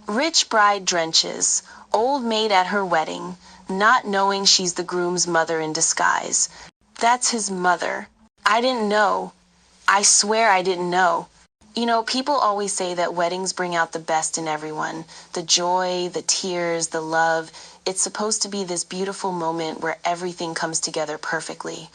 Rich bride Drenches, old maid at her wedding, not knowing she's the groom's mother in disguise. That's his mother. I didn't know. I swear I didn't know. You know, people always say that weddings bring out the best in everyone. The joy, the tears, the love. It's supposed to be this beautiful moment where everything comes together perfectly.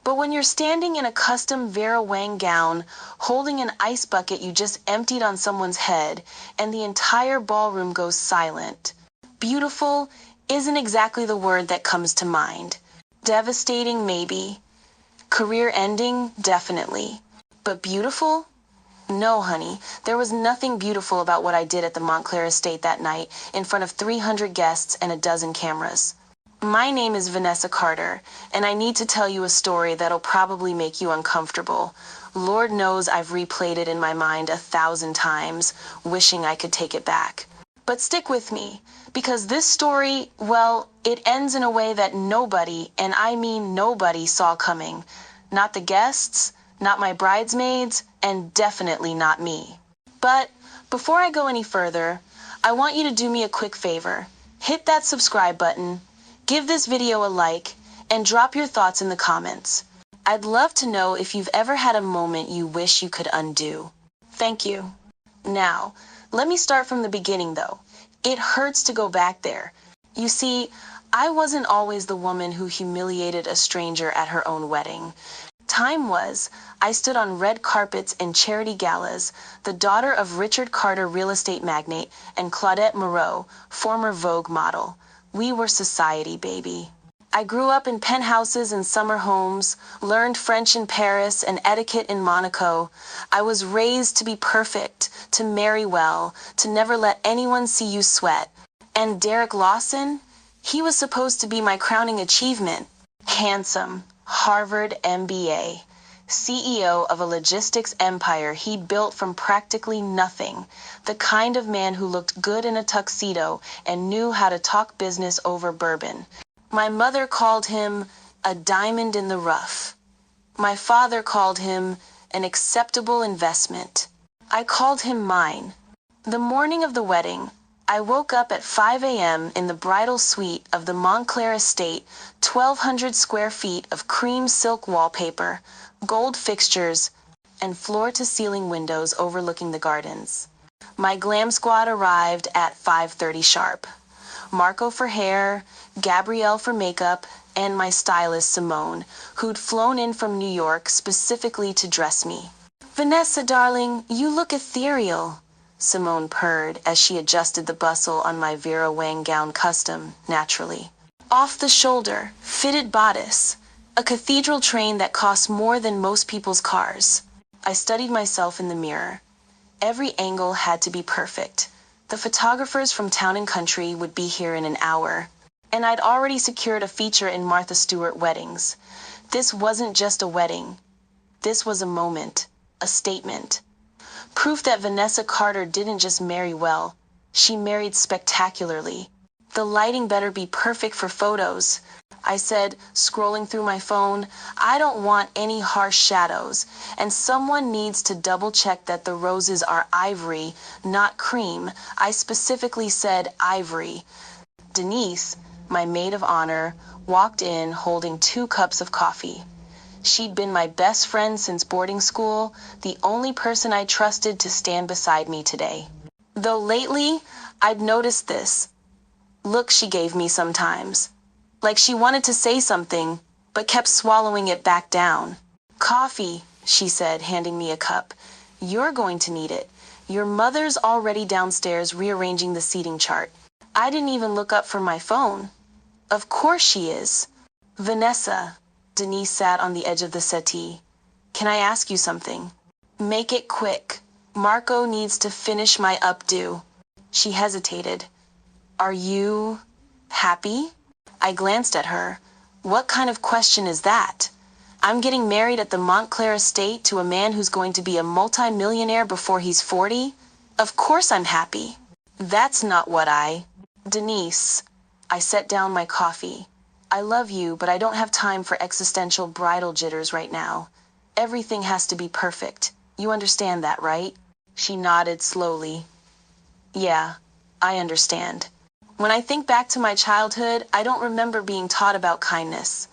But when you're standing in a custom Vera Wang gown, holding an ice bucket you just emptied on someone's head, and the entire ballroom goes silent, beautiful isn't exactly the word that comes to mind. Devastating, maybe. Career ending, definitely. But beautiful? No, honey. There was nothing beautiful about what I did at the Montclair estate that night in front of 300 guests and a dozen cameras. My name is Vanessa Carter, and I need to tell you a story that'll probably make you uncomfortable. Lord knows I've replayed it in my mind 1,000 times, wishing I could take it back. But stick with me, because this story, well, it ends in a way that nobody, and I mean nobody, saw coming. Not the guests, not my bridesmaids, and definitely not me. But before I go any further, I want you to do me a quick favor. Hit that subscribe button, give this video a like, and drop your thoughts in the comments. I'd love to know if you've ever had a moment you wish you could undo. Thank you. Now, let me start from the beginning though. It hurts to go back there. You see, I wasn't always the woman who humiliated a stranger at her own wedding. Time was, I stood on red carpets and charity galas, the daughter of Richard Carter real estate magnate and Claudette Moreau, former Vogue model. We were society, baby. I grew up in penthouses and summer homes, learned French in Paris and etiquette in Monaco. I was raised to be perfect, to marry well, to never let anyone see you sweat. And Derek Lawson? He was supposed to be my crowning achievement. Handsome, Harvard MBA, CEO of a logistics empire he'd built from practically nothing, the kind of man who looked good in a tuxedo and knew how to talk business over bourbon. My mother called him a diamond in the rough. My father called him an acceptable investment. I called him mine. The morning of the wedding, I woke up at 5 a.m. in the bridal suite of the Montclair estate, 1,200 square feet of cream silk wallpaper, gold fixtures, and floor-to-ceiling windows overlooking the gardens. My glam squad arrived at 5:30 sharp. Marco for hair, Gabrielle for makeup, and my stylist Simone, who'd flown in from New York specifically to dress me. "Vanessa, darling, you look ethereal," Simone purred as she adjusted the bustle on my Vera Wang gown custom, naturally. Off the shoulder, fitted bodice, a cathedral train that costs more than most people's cars. I studied myself in the mirror. Every angle had to be perfect. The photographers from Town and Country would be here in an hour, and I'd already secured a feature in Martha Stewart weddings. This wasn't just a wedding. This was a moment, a statement. Proof that Vanessa Carter didn't just marry well, she married spectacularly. The lighting better be perfect for photos, I said, scrolling through my phone. I don't want any harsh shadows, and someone needs to double-check that the roses are ivory, not cream. I specifically said ivory. Denise, my maid of honor, walked in holding 2 cups of coffee. She'd been my best friend since boarding school, the only person I trusted to stand beside me today. Though lately, I'd noticed this look she gave me sometimes. Like she wanted to say something, but kept swallowing it back down. "Coffee," she said, handing me a cup. "You're going to need it. Your mother's already downstairs rearranging the seating chart." I didn't even look up from my phone. Of course she is. "Vanessa," Denise sat on the edge of the settee. "Can I ask you something?" "Make it quick. Marco needs to finish my updo." She hesitated. "Are you happy?" I glanced at her. What kind of question is that? I'm getting married at the Montclair estate to a man who's going to be a multi-millionaire before he's 40? Of course I'm happy. That's not what Denise. I set down my coffee. "I love you, but I don't have time for existential bridal jitters right now. Everything has to be perfect. You understand that, right?" She nodded slowly. "Yeah, I understand. When I think back to my childhood, I don't remember being taught about kindness.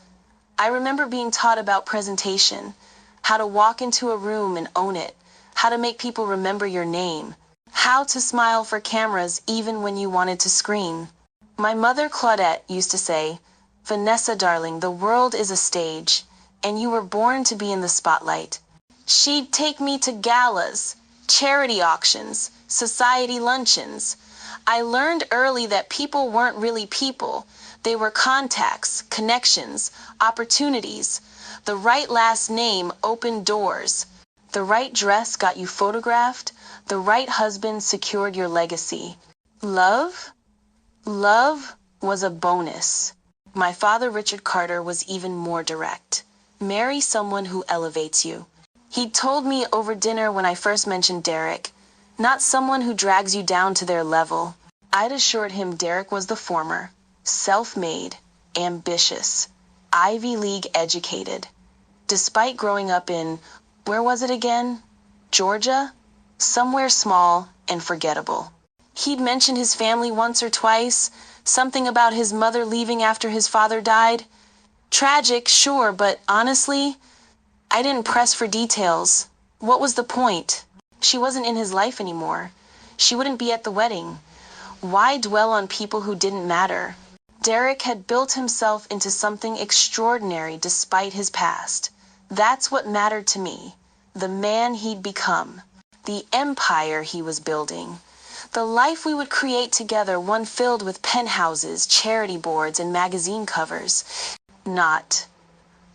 I remember being taught about presentation, how to walk into a room and own it, how to make people remember your name, how to smile for cameras even when you wanted to scream. My mother Claudette used to say, "Vanessa, darling, the world is a stage, and you were born to be in the spotlight." She'd take me to galas, charity auctions, society luncheons. I learned early that people weren't really people. They were contacts, connections, opportunities. The right last name opened doors. The right dress got you photographed. The right husband secured your legacy. Love? Love was a bonus. My father, Richard Carter, was even more direct. Marry someone who elevates you. He told me over dinner when I first mentioned Derek, not someone who drags you down to their level. I'd assured him Derek was the former, self-made, ambitious, Ivy League educated. Despite growing up in, where was it again? Georgia? Somewhere small and forgettable. He'd mentioned his family once or twice, something about his mother leaving after his father died. Tragic, sure, but honestly, I didn't press for details. What was the point? She wasn't in his life anymore. She wouldn't be at the wedding. Why dwell on people who didn't matter? Derek had built himself into something extraordinary despite his past. That's what mattered to me. The man he'd become. The empire he was building. The life we would create together, one filled with penthouses, charity boards, and magazine covers. Not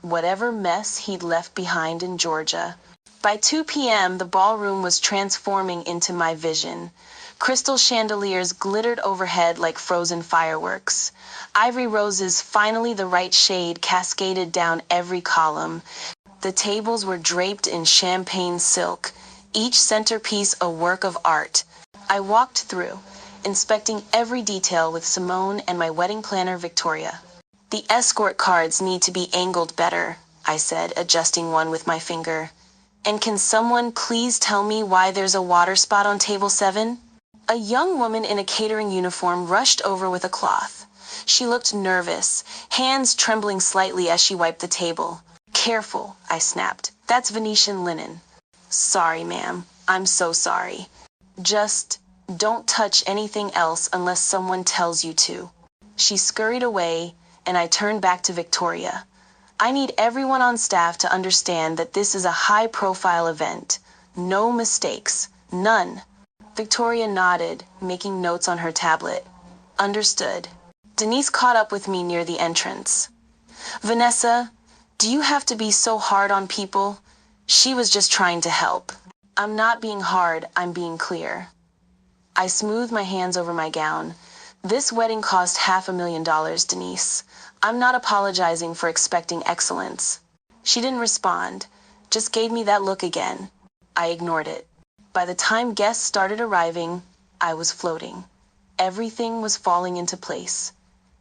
whatever mess he'd left behind in Georgia. By 2 p.m., the ballroom was transforming into my vision. Crystal chandeliers glittered overhead like frozen fireworks. Ivory roses, finally the right shade, cascaded down every column. The tables were draped in champagne silk, each centerpiece a work of art. I walked through, inspecting every detail with Simone and my wedding planner, Victoria. "The escort cards need to be angled better," I said, adjusting one with my finger. "And can someone please tell me why there's a water spot on table 7? A young woman in a catering uniform rushed over with a cloth. She looked nervous, hands trembling slightly as she wiped the table. "Careful," I snapped. "That's Venetian linen." "Sorry, ma'am. I'm so sorry. Just don't touch anything else unless someone tells you to." She scurried away, and I turned back to Victoria. "I need everyone on staff to understand that this is a high-profile event. No mistakes. None." Victoria nodded, making notes on her tablet. "Understood." Denise caught up with me near the entrance. "Vanessa, do you have to be so hard on people?" She was just trying to help. "I'm not being hard, I'm being clear." I smoothed my hands over my gown. "This wedding cost $500,000, Denise. I'm not apologizing for expecting excellence." She didn't respond, just gave me that look again. I ignored it. By the time guests started arriving, I was floating. Everything was falling into place.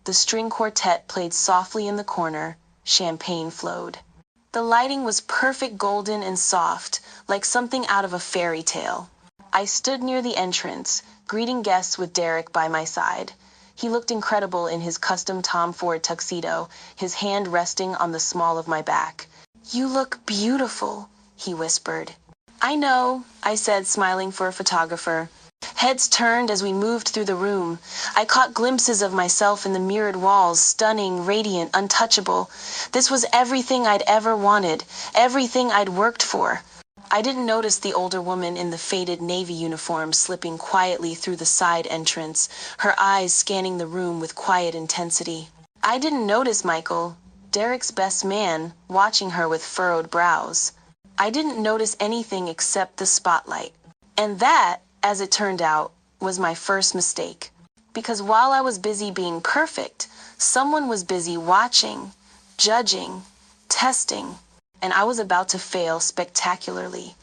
The string quartet played softly in the corner, champagne flowed. The lighting was perfect, golden and soft, like something out of a fairy tale. I stood near the entrance, greeting guests with Derek by my side. He looked incredible in his custom Tom Ford tuxedo, his hand resting on the small of my back. "You look beautiful," he whispered. "I know," I said, smiling for a photographer. Heads turned as we moved through the room. I caught glimpses of myself in the mirrored walls, stunning, radiant, untouchable. This was everything I'd ever wanted, everything I'd worked for. I didn't notice the older woman in the faded navy uniform slipping quietly through the side entrance, her eyes scanning the room with quiet intensity. I didn't notice Michael, Derek's best man, watching her with furrowed brows. I didn't notice anything except the spotlight. And that, as it turned out, was my first mistake. Because while I was busy being perfect, someone was busy watching, judging, testing, and I was about to fail spectacularly.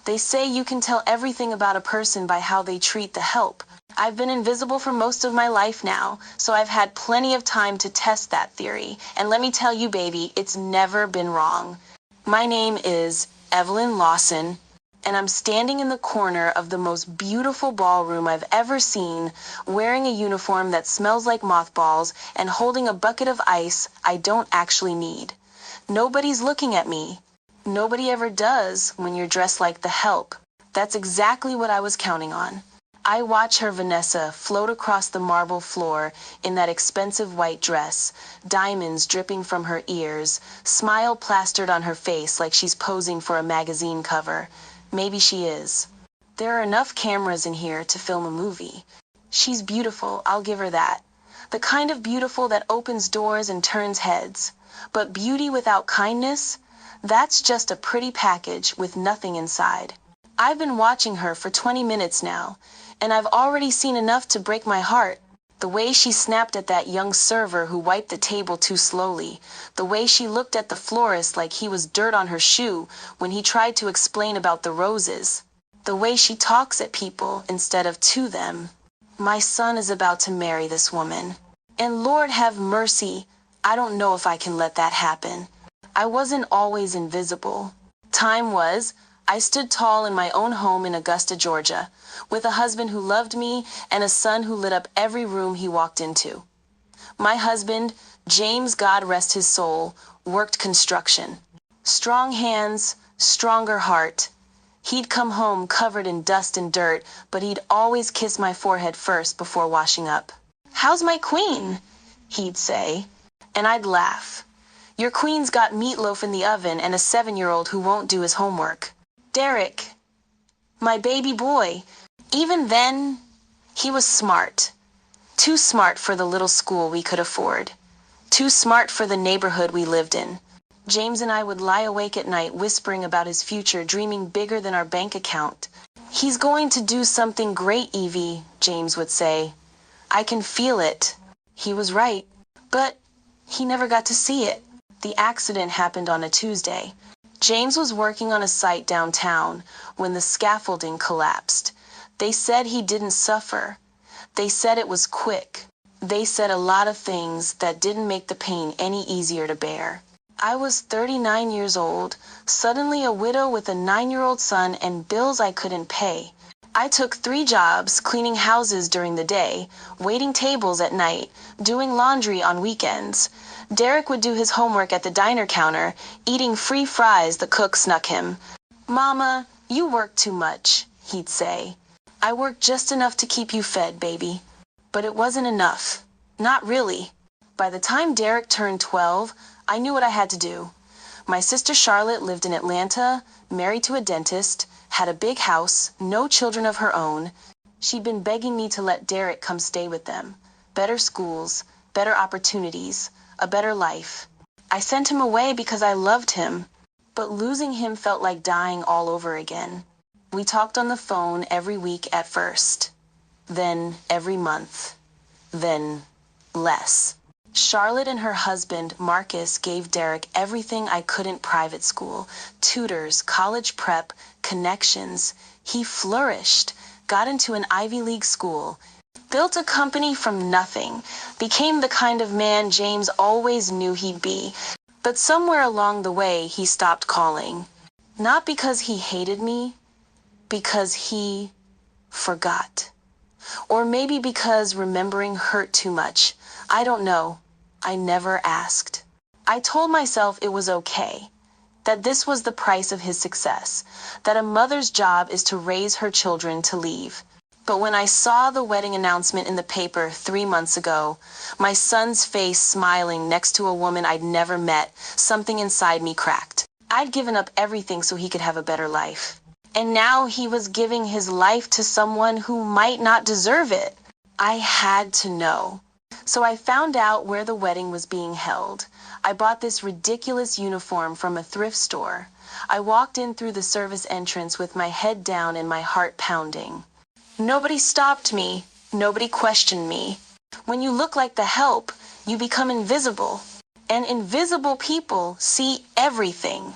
They say you can tell everything about a person by how they treat the help. I've been invisible for most of my life now, so I've had plenty of time to test that theory, and let me tell you, baby, it's never been wrong. My name is Evelyn Lawson. and I'm standing in the corner of the most beautiful ballroom I've ever seen, wearing a uniform that smells like mothballs and holding a bucket of ice I don't actually need. Nobody's looking at me. Nobody ever does when you're dressed like the help. That's exactly what I was counting on. I watch her, Vanessa, float across the marble floor in that expensive white dress, diamonds dripping from her ears, smile plastered on her face like she's posing for a magazine cover. Maybe she is. There are enough cameras in here to film a movie. She's beautiful, I'll give her that. The kind of beautiful that opens doors and turns heads. But beauty without kindness? That's just a pretty package with nothing inside. I've been watching her for 20 minutes now, and I've already seen enough to break my heart. The way she snapped at that young server who wiped the table too slowly. The way she looked at the florist like he was dirt on her shoe when he tried to explain about the roses. The way she talks at people instead of to them. My son is about to marry this woman. And Lord have mercy, I don't know if I can let that happen. I wasn't always invisible. Time was, I stood tall in my own home in Augusta, Georgia, with a husband who loved me and a son who lit up every room he walked into. My husband, James, God rest his soul, worked construction. Strong hands, stronger heart. He'd come home covered in dust and dirt, but he'd always kiss my forehead first before washing up. "How's my queen?" he'd say, and I'd laugh. "Your queen's got meatloaf in the oven and a 7-year-old who won't do his homework." Derek, my baby boy, even then, he was smart. Too smart for the little school we could afford. Too smart for the neighborhood we lived in. James and I would lie awake at night whispering about his future, dreaming bigger than our bank account. "He's going to do something great, Evie," James would say. "I can feel it." He was right, but he never got to see it. The accident happened on a Tuesday. James was working on a site downtown when the scaffolding collapsed. They said he didn't suffer. They said it was quick. They said a lot of things that didn't make the pain any easier to bear. I was 39 years old, suddenly a widow with a 9-year-old son and bills I couldn't pay. I took 3 jobs, cleaning houses during the day, waiting tables at night, doing laundry on weekends. Derek would do his homework at the diner counter, eating free fries the cook snuck him. "Mama, you work too much," he'd say. "I work just enough to keep you fed, baby." But it wasn't enough. Not really. By the time Derek turned 12, I knew what I had to do. My sister Charlotte lived in Atlanta, married to a dentist, had a big house, no children of her own. She'd been begging me to let Derek come stay with them. Better schools, better opportunities, a better life. I sent him away because I loved him, but losing him felt like dying all over again. We talked on the phone every week at first, then every month, then less. Charlotte and her husband, Marcus, gave Derek everything I couldn't: private school, tutors, college prep, connections. He flourished, got into an Ivy League school, built a company from nothing, became the kind of man James always knew he'd be. But somewhere along the way, he stopped calling. Not because he hated me, because he forgot. Or maybe because remembering hurt too much. I don't know. I never asked. I told myself it was okay, that this was the price of his success, that a mother's job is to raise her children to leave. But when I saw the wedding announcement in the paper 3 months ago, my son's face smiling next to a woman I'd never met, something inside me cracked. I'd given up everything so he could have a better life. And now he was giving his life to someone who might not deserve it. I had to know. So I found out where the wedding was being held. I bought this ridiculous uniform from a thrift store. I walked in through the service entrance with my head down and my heart pounding. Nobody stopped me. Nobody questioned me. When you look like the help, you become invisible. And invisible people see everything.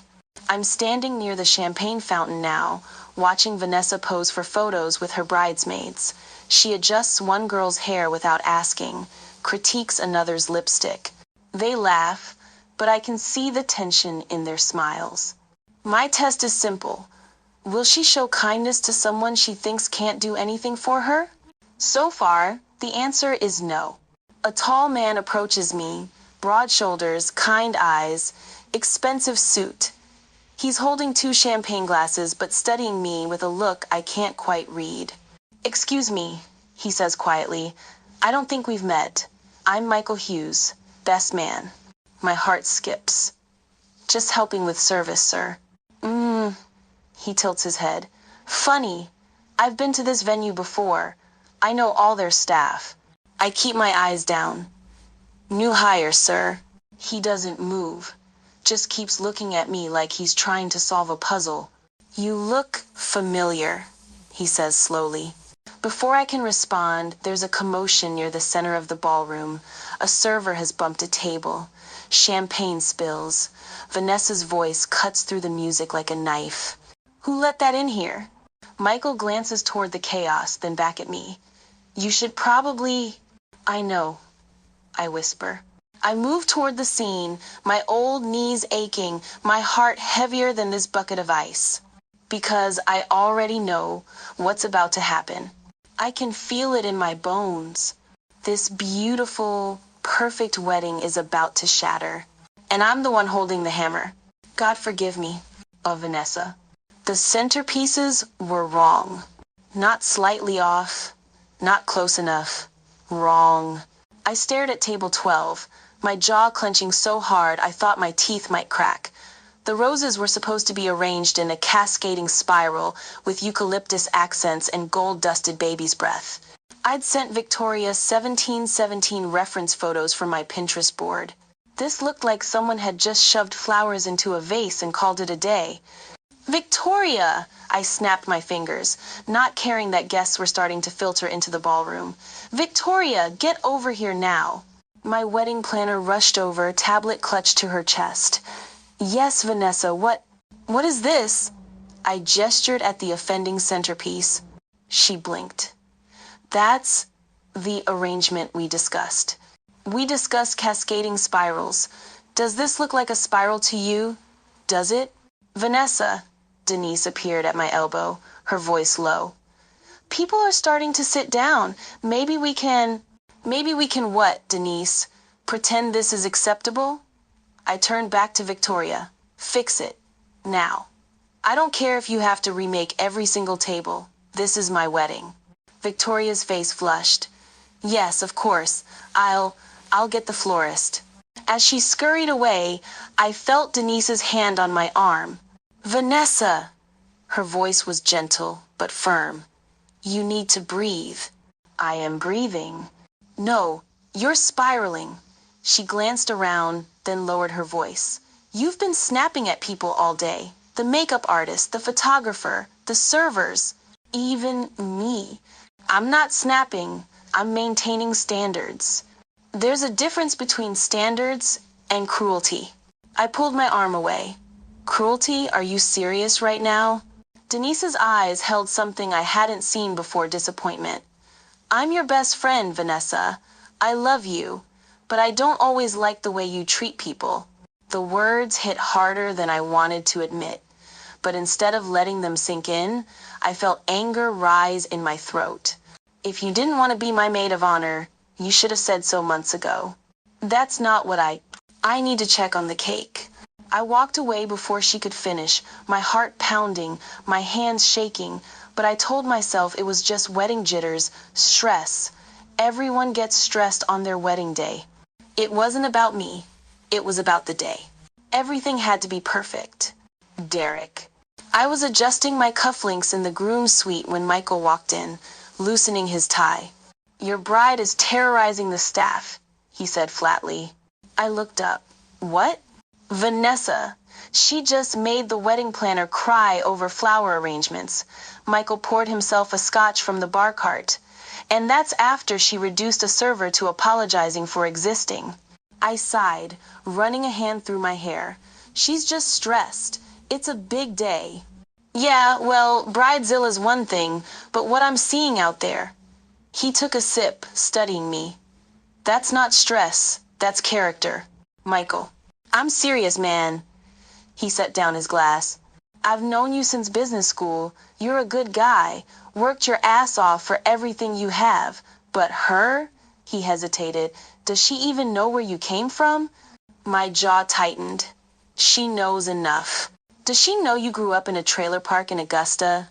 I'm standing near the champagne fountain now, watching Vanessa pose for photos with her bridesmaids. She adjusts one girl's hair without asking, critiques another's lipstick. They laugh, but I can see the tension in their smiles. My test is simple. Will she show kindness to someone she thinks can't do anything for her? So far, the answer is no. A tall man approaches me, broad shoulders, kind eyes, expensive suit. He's holding 2 champagne glasses but studying me with a look I can't quite read. "Excuse me," he says quietly. "I don't think we've met. I'm Michael Hughes, best man." My heart skips. "Just helping with service, sir." He tilts his head. "Funny. I've been to this venue before. I know all their staff." I keep my eyes down. "New hire, sir." He doesn't move. Just keeps looking at me like he's trying to solve a puzzle. "You look familiar," he says slowly. Before I can respond, there's a commotion near the center of the ballroom. A server has bumped a table. Champagne spills. Vanessa's voice cuts through the music like a knife. "Who let that in here?" Michael glances toward the chaos, then back at me. "You should probably—" "I know," I whisper. I move toward the scene, my old knees aching, my heart heavier than this bucket of ice. Because I already know what's about to happen. I can feel it in my bones. This beautiful, perfect wedding is about to shatter. And I'm the one holding the hammer. God forgive me, Vanessa. The centerpieces were wrong. Not slightly off, not close enough. Wrong. I stared at table 12, my jaw clenching so hard I thought my teeth might crack. The roses were supposed to be arranged in a cascading spiral with eucalyptus accents and gold-dusted baby's breath. I'd sent Victoria 1717 reference photos from my Pinterest board. This looked like someone had just shoved flowers into a vase and called it a day. "Victoria!" I snapped my fingers, not caring that guests were starting to filter into the ballroom. "Victoria, get over here now." My wedding planner rushed over, tablet clutched to her chest. "Yes, Vanessa, what is this?" I gestured at the offending centerpiece. She blinked. "That's the arrangement we discussed. We discussed cascading spirals. Does this look like a spiral to you? Does it?" "Vanessa," Denise appeared at my elbow, her voice low. "People are starting to sit down. Maybe we can what, Denise? Pretend this is acceptable?" I turned back to Victoria. "Fix it. Now. I don't care if you have to remake every single table. This is my wedding." Victoria's face flushed. "Yes, of course. I'll get the florist." As she scurried away, I felt Denise's hand on my arm. "Vanessa!" Her voice was gentle, but firm. "You need to breathe." "I am breathing." "No, you're spiraling." She glanced around, then lowered her voice. "You've been snapping at people all day. The makeup artist, the photographer, the servers, even me. I'm not snapping, I'm maintaining standards." "There's a difference between standards and cruelty." I pulled my arm away. "Cruelty? Are you serious right now?" Denise's eyes held something I hadn't seen before: disappointment. "I'm your best friend, Vanessa. I love you, but I don't always like the way you treat people." The words hit harder than I wanted to admit, but instead of letting them sink in, I felt anger rise in my throat. "If you didn't want to be my maid of honor, you should have said so months ago." "That's not what I need to check on the cake." I walked away before she could finish, my heart pounding, my hands shaking, but I told myself it was just wedding jitters, stress. Everyone gets stressed on their wedding day. It wasn't about me. It was about the day. Everything had to be perfect. Derek. I was adjusting my cufflinks in the groom's suite when Michael walked in, loosening his tie. "Your bride is terrorizing the staff," he said flatly. I looked up. "What?" "Vanessa. She just made the wedding planner cry over flower arrangements." Michael poured himself a scotch from the bar cart. "And that's after she reduced a server to apologizing for existing." I sighed, running a hand through my hair. "She's just stressed. It's a big day." "Yeah, well, Bridezilla's one thing, but what I'm seeing out there." He took a sip, studying me. "That's not stress, that's character." "Michael. I'm serious, man." He set down his glass. I've known you since business school. You're a good guy. Worked your ass off for everything you have. But her? He hesitated. Does she even know where you came from? My jaw tightened. She knows enough. Does she know you grew up in a trailer park in Augusta?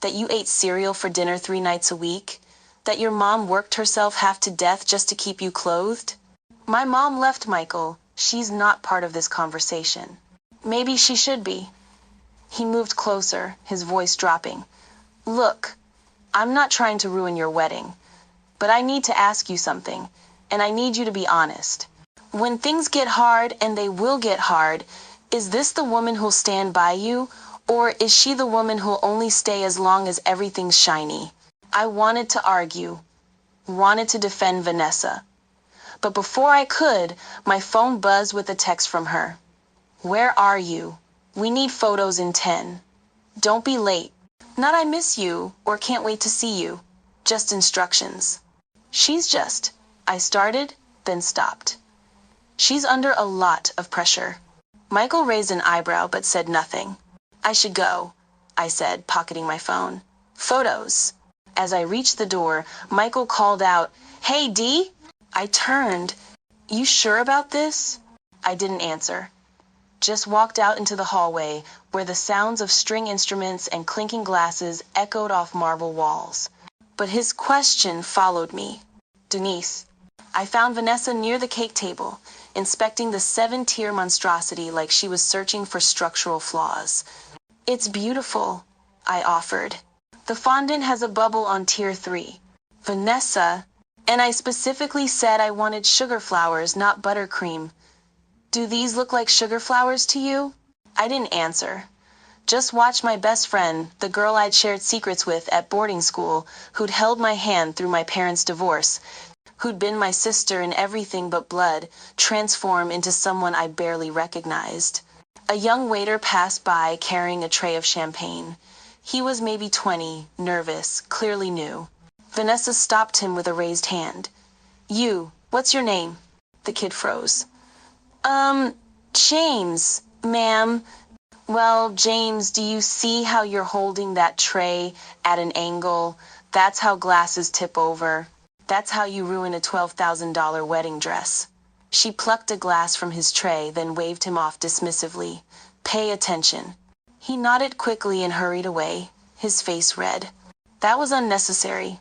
That you ate cereal for dinner 3 nights a week? That your mom worked herself half to death just to keep you clothed? My mom left, Michael. She's not part of this conversation. Maybe she should be. He moved closer, his voice dropping. Look, I'm not trying to ruin your wedding, but I need to ask you something, and I need you to be honest. When things get hard, and they will get hard, is this the woman who'll stand by you, or is she the woman who'll only stay as long as everything's shiny? I wanted to argue, wanted to defend Vanessa. But before I could, my phone buzzed with a text from her. Where are you? We need photos in 10. Don't be late. Not I miss you or can't wait to see you. Just instructions. I started, then stopped. She's under a lot of pressure. Michael raised an eyebrow but said nothing. I should go, I said, pocketing my phone. Photos. As I reached the door, Michael called out, Hey, Dee? I turned. You sure about this? I didn't answer. Just walked out into the hallway, where the sounds of string instruments and clinking glasses echoed off marble walls. But his question followed me. Denise. I found Vanessa near the cake table, inspecting the 7-tier monstrosity like she was searching for structural flaws. It's beautiful, I offered. The fondant has a bubble on tier 3. Vanessa, and I specifically said I wanted sugar flowers, not buttercream. Do these look like sugar flowers to you? I didn't answer. Just watched my best friend, the girl I'd shared secrets with at boarding school, who'd held my hand through my parents' divorce, who'd been my sister in everything but blood, transform into someone I barely recognized. A young waiter passed by carrying a tray of champagne. He was maybe 20, nervous, clearly new. Vanessa stopped him with a raised hand. You, what's your name? The kid froze. James, ma'am. Well, James, do you see how you're holding that tray at an angle? That's how glasses tip over. That's how you ruin a $12,000 wedding dress. She plucked a glass from his tray, then waved him off dismissively. Pay attention. He nodded quickly and hurried away, his face red. That was unnecessary,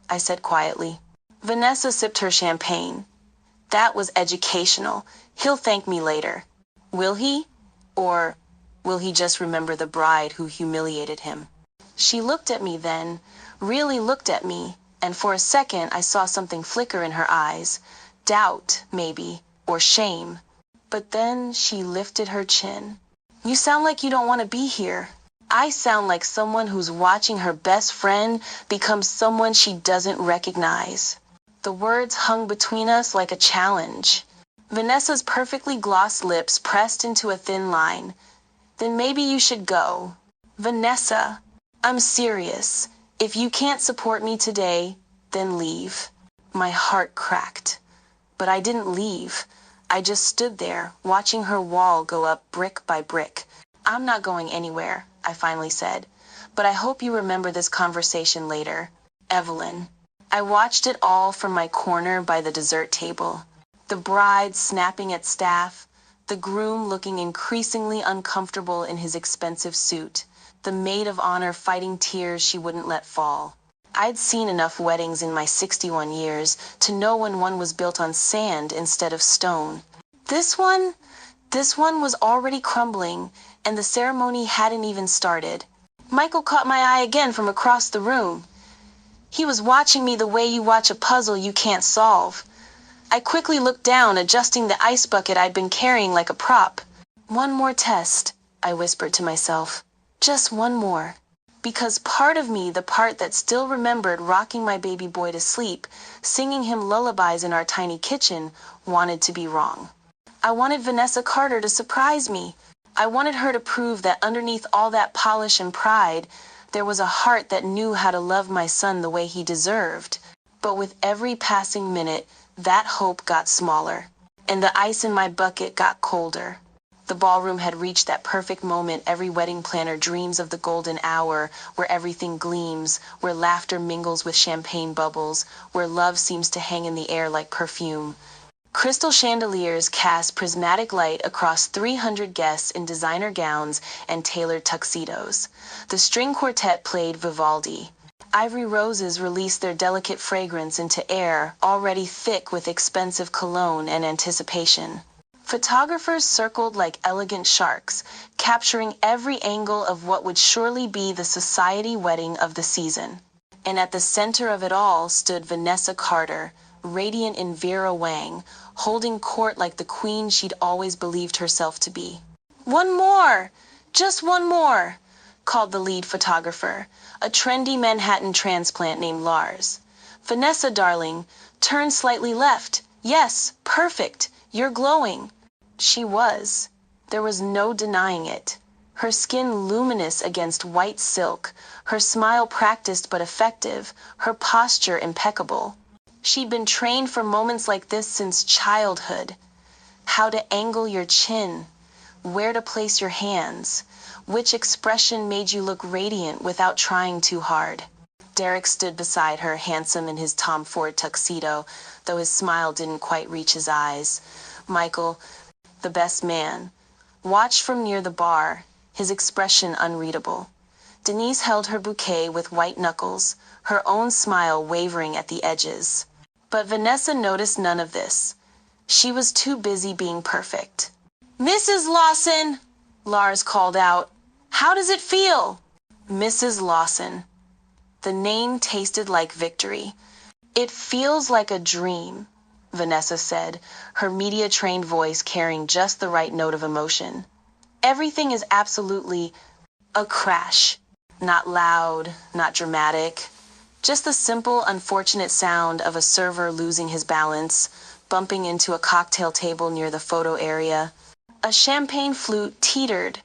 I said quietly. Vanessa sipped her champagne. That was educational. He'll thank me later. Will he? Or will he just remember the bride who humiliated him? She looked at me then, really looked at me, and for a second I saw something flicker in her eyes. Doubt, maybe, or shame. But then she lifted her chin. You sound like you don't want to be here. I sound like someone who's watching her best friend become someone she doesn't recognize. The words hung between us like a challenge. Vanessa's perfectly glossed lips pressed into a thin line. Then maybe you should go. Vanessa, I'm serious. If you can't support me today, then leave. My heart cracked. But I didn't leave. I just stood there, watching her wall go up brick by brick. I'm not going anywhere, I finally said. But I hope you remember this conversation later. Evelyn. I watched it all from my corner by the dessert table. The bride snapping at staff, the groom looking increasingly uncomfortable in his expensive suit, the maid of honor fighting tears she wouldn't let fall. I'd seen enough weddings in my 61 years to know when one was built on sand instead of stone. This one was already crumbling, and the ceremony hadn't even started. Michael caught my eye again from across the room. He was watching me the way you watch a puzzle you can't solve. I quickly looked down, adjusting the ice bucket I'd been carrying like a prop. One more test, I whispered to myself. Just one more. Because part of me, the part that still remembered rocking my baby boy to sleep, singing him lullabies in our tiny kitchen, wanted to be wrong. I wanted Vanessa Carter to surprise me. I wanted her to prove that underneath all that polish and pride, there was a heart that knew how to love my son the way he deserved. But with every passing minute, that hope got smaller, and the ice in my bucket got colder. The ballroom had reached that perfect moment every wedding planner dreams of, the golden hour, where everything gleams, where laughter mingles with champagne bubbles, where love seems to hang in the air like perfume. Crystal chandeliers cast prismatic light across 300 guests in designer gowns and tailored tuxedos. The string quartet played Vivaldi. Ivory roses released their delicate fragrance into air already thick with expensive cologne and anticipation. Photographers circled like elegant sharks, capturing every angle of what would surely be the society wedding of the season. And at the center of it all stood Vanessa Carter, radiant in Vera Wang, holding court like the queen she'd always believed herself to be. "One more! Just one more!" called the lead photographer, a trendy Manhattan transplant named Lars. "Vanessa, darling, turn slightly left. Yes, perfect. You're glowing." She was. There was no denying it. Her skin luminous against white silk, her smile practiced but effective, her posture impeccable. She'd been trained for moments like this since childhood. How to angle your chin, where to place your hands, which expression made you look radiant without trying too hard. Derek stood beside her, handsome in his Tom Ford tuxedo, though his smile didn't quite reach his eyes. Michael, the best man, watched from near the bar, his expression unreadable. Denise held her bouquet with white knuckles, her own smile wavering at the edges. But Vanessa noticed none of this. She was too busy being perfect. "Mrs. Lawson!" Lars called out. "How does it feel?" Mrs. Lawson. The name tasted like victory. "It feels like a dream," Vanessa said, her media-trained voice carrying just the right note of emotion. "Everything is absolutely a crash. Not loud, not dramatic. Just the simple, unfortunate sound of a server losing his balance, bumping into a cocktail table near the photo area. A champagne flute teetered,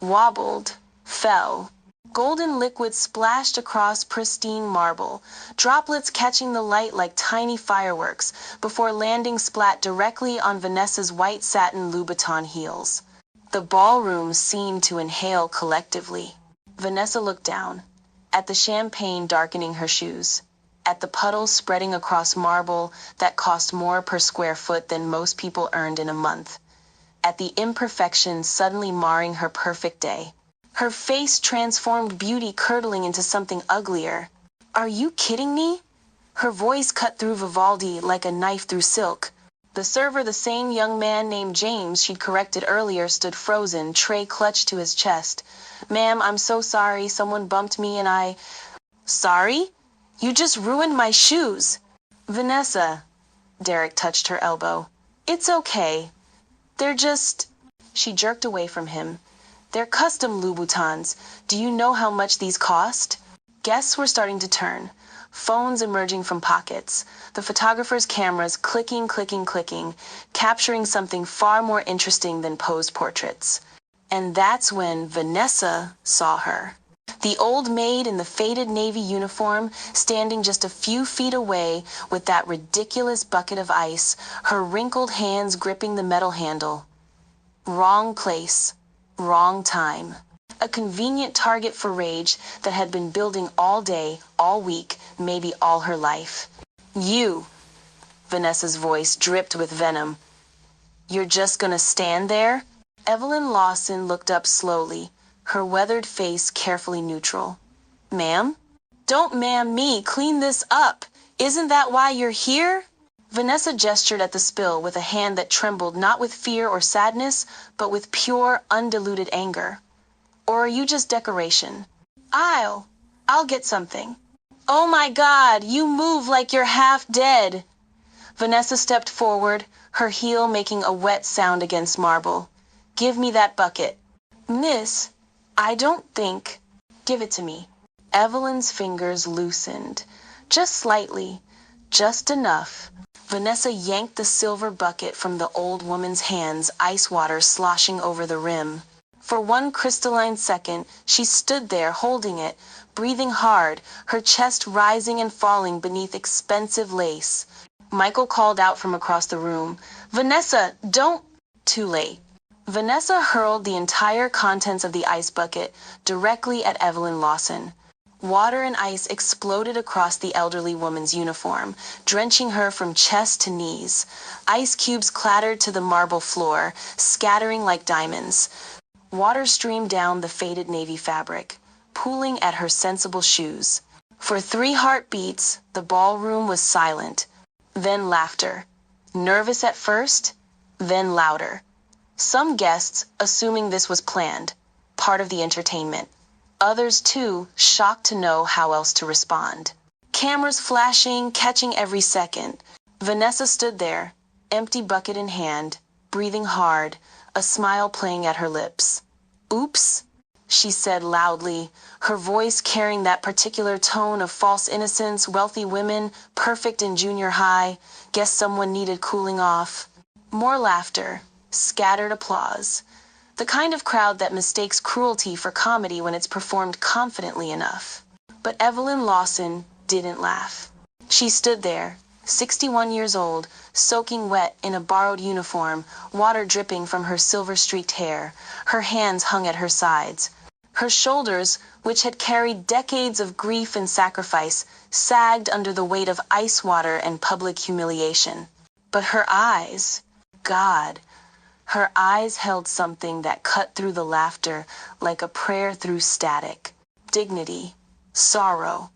wobbled, fell. Golden liquid splashed across pristine marble, droplets catching the light like tiny fireworks before landing splat directly on Vanessa's white satin Louboutin heels. The ballroom seemed to inhale collectively. Vanessa looked down, at the champagne darkening her shoes, at the puddles spreading across marble that cost more per square foot than most people earned in a month, at the imperfections suddenly marring her perfect day. Her face transformed beauty curdling into something uglier. "Are you kidding me?" Her voice cut through Vivaldi like a knife through silk. The server, the same young man named James she'd corrected earlier, stood frozen, tray clutched to his chest. "Ma'am, I'm so sorry. Someone bumped me and I—" "Sorry? You just ruined my shoes." "Vanessa," Derek touched her elbow. "It's okay. They're just—" She jerked away from him. "They're custom Louboutins. Do you know how much these cost?" Guests were starting to turn, phones emerging from pockets, the photographer's cameras clicking, clicking, clicking, capturing something far more interesting than posed portraits. And that's when Vanessa saw her. The old maid in the faded navy uniform, standing just a few feet away with that ridiculous bucket of ice, her wrinkled hands gripping the metal handle. Wrong place, wrong time. A convenient target for rage that had been building all day, all week, maybe all her life. "You," Vanessa's voice dripped with venom. "You're just gonna stand there?" Evelyn Lawson looked up slowly, her weathered face carefully neutral. "Ma'am?" "Don't ma'am me, clean this up. Isn't that why you're here?" Vanessa gestured at the spill with a hand that trembled not with fear or sadness, but with pure, undiluted anger. "Or are you just decoration?" I'll get something." "Oh my God, you move like you're half dead." Vanessa stepped forward, her heel making a wet sound against marble. "Give me that bucket." "Miss, I don't think—" "Give it to me." Evelyn's fingers loosened, just slightly, just enough. Vanessa yanked the silver bucket from the old woman's hands, ice water sloshing over the rim. For one crystalline second, she stood there holding it, breathing hard, her chest rising and falling beneath expensive lace. Michael called out from across the room, "Vanessa, don't—" Too late. Vanessa hurled the entire contents of the ice bucket directly at Evelyn Lawson. Water and ice exploded across the elderly woman's uniform, drenching her from chest to knees. Ice cubes clattered to the marble floor, scattering like diamonds. Water streamed down the faded navy fabric, pooling at her sensible shoes. For 3 heartbeats, the ballroom was silent. Then laughter. Nervous at first, then louder. Some guests, assuming this was planned, part of the entertainment. Others, too, shocked to know how else to respond. Cameras flashing, catching every second. Vanessa stood there, empty bucket in hand, breathing hard, a smile playing at her lips. "Oops," she said loudly, her voice carrying that particular tone of false innocence. Wealthy women, perfect in junior high, guess someone needed cooling off. More laughter, scattered applause. The kind of crowd that mistakes cruelty for comedy when it's performed confidently enough. But Evelyn Lawson didn't laugh. She stood there, 61 years old, soaking wet in a borrowed uniform, water dripping from her silver-streaked hair. Her hands hung at her sides. Her shoulders, which had carried decades of grief and sacrifice, sagged under the weight of ice water and public humiliation. But her eyes, God, her eyes held something that cut through the laughter like a prayer through static. Dignity, sorrow,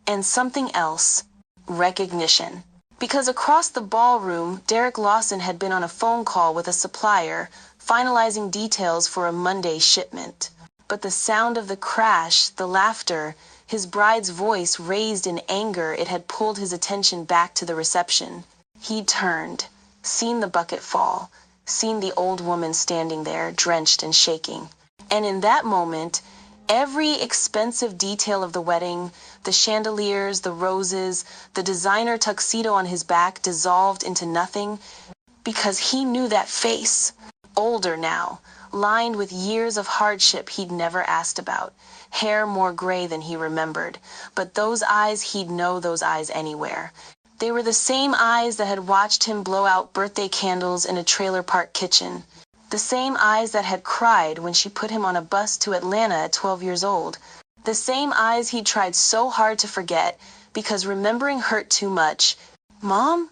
and something else, recognition. Because across the ballroom, Derek Lawson had been on a phone call with a supplier, finalizing details for a Monday shipment. But the sound of the crash, the laughter, his bride's voice raised in anger, it had pulled his attention back to the reception. He'd turned, seen the bucket fall, seen the old woman standing there, drenched and shaking. And in that moment, every expensive detail of the wedding, the chandeliers, the roses, the designer tuxedo on his back dissolved into nothing, because he knew that face, older now, lined with years of hardship he'd never asked about, hair more gray than he remembered, but those eyes, he'd know those eyes anywhere. They were the same eyes that had watched him blow out birthday candles in a trailer park kitchen. The same eyes that had cried when she put him on a bus to Atlanta at 12 years old. The same eyes he'd tried so hard to forget, because remembering hurt too much. "Mom?"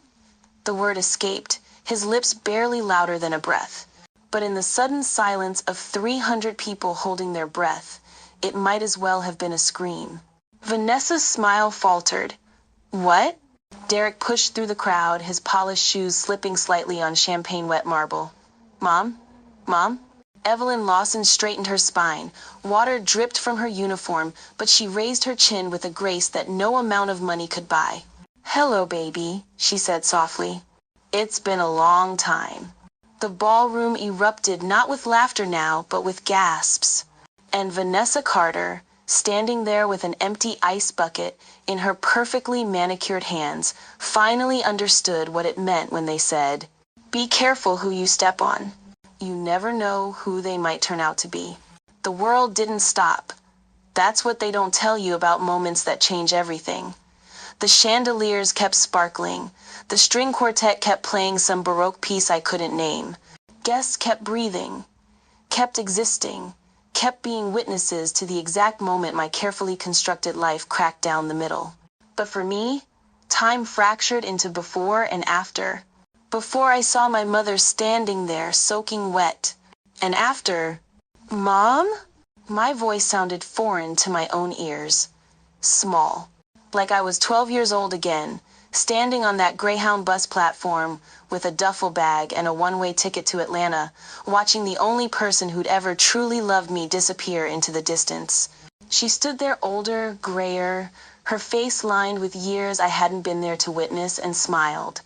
The word escaped, his lips barely louder than a breath. But in the sudden silence of 300 people holding their breath, it might as well have been a scream. Vanessa's smile faltered. "What?" Derek pushed through the crowd, his polished shoes slipping slightly on champagne-wet marble. "Mom? Mom?" Evelyn Lawson straightened her spine. Water dripped from her uniform, but she raised her chin with a grace that no amount of money could buy. "Hello, baby," she said softly. "It's been a long time." The ballroom erupted not with laughter now, but with gasps. And Vanessa Carter, standing there with an empty ice bucket in her perfectly manicured hands, finally understood what it meant when they said, "Be careful who you step on. You never know who they might turn out to be." The world didn't stop. That's what they don't tell you about moments that change everything. The chandeliers kept sparkling. The string quartet kept playing some Baroque piece I couldn't name. Guests kept breathing, kept existing, kept being witnesses to the exact moment my carefully constructed life cracked down the middle. But for me, time fractured into before and after. Before, I saw my mother standing there, soaking wet. And after, "Mom?" My voice sounded foreign to my own ears. Small. Like I was 12 years old again, standing on that Greyhound bus platform with a duffel bag and a one-way ticket to Atlanta, watching the only person who'd ever truly loved me disappear into the distance. She stood there older, grayer, her face lined with years I hadn't been there to witness, and smiled.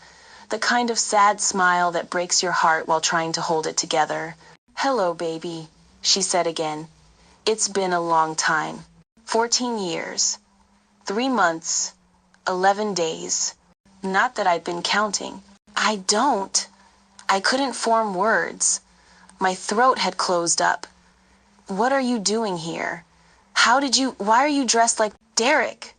The kind of sad smile that breaks your heart while trying to hold it together. "Hello, baby," she said again. "It's been a long time. 14 years. 3 months. 11 days. Not that I'd been counting. I don't. I couldn't form words. My throat had closed up. What are you doing here? Why are you dressed like Derek?"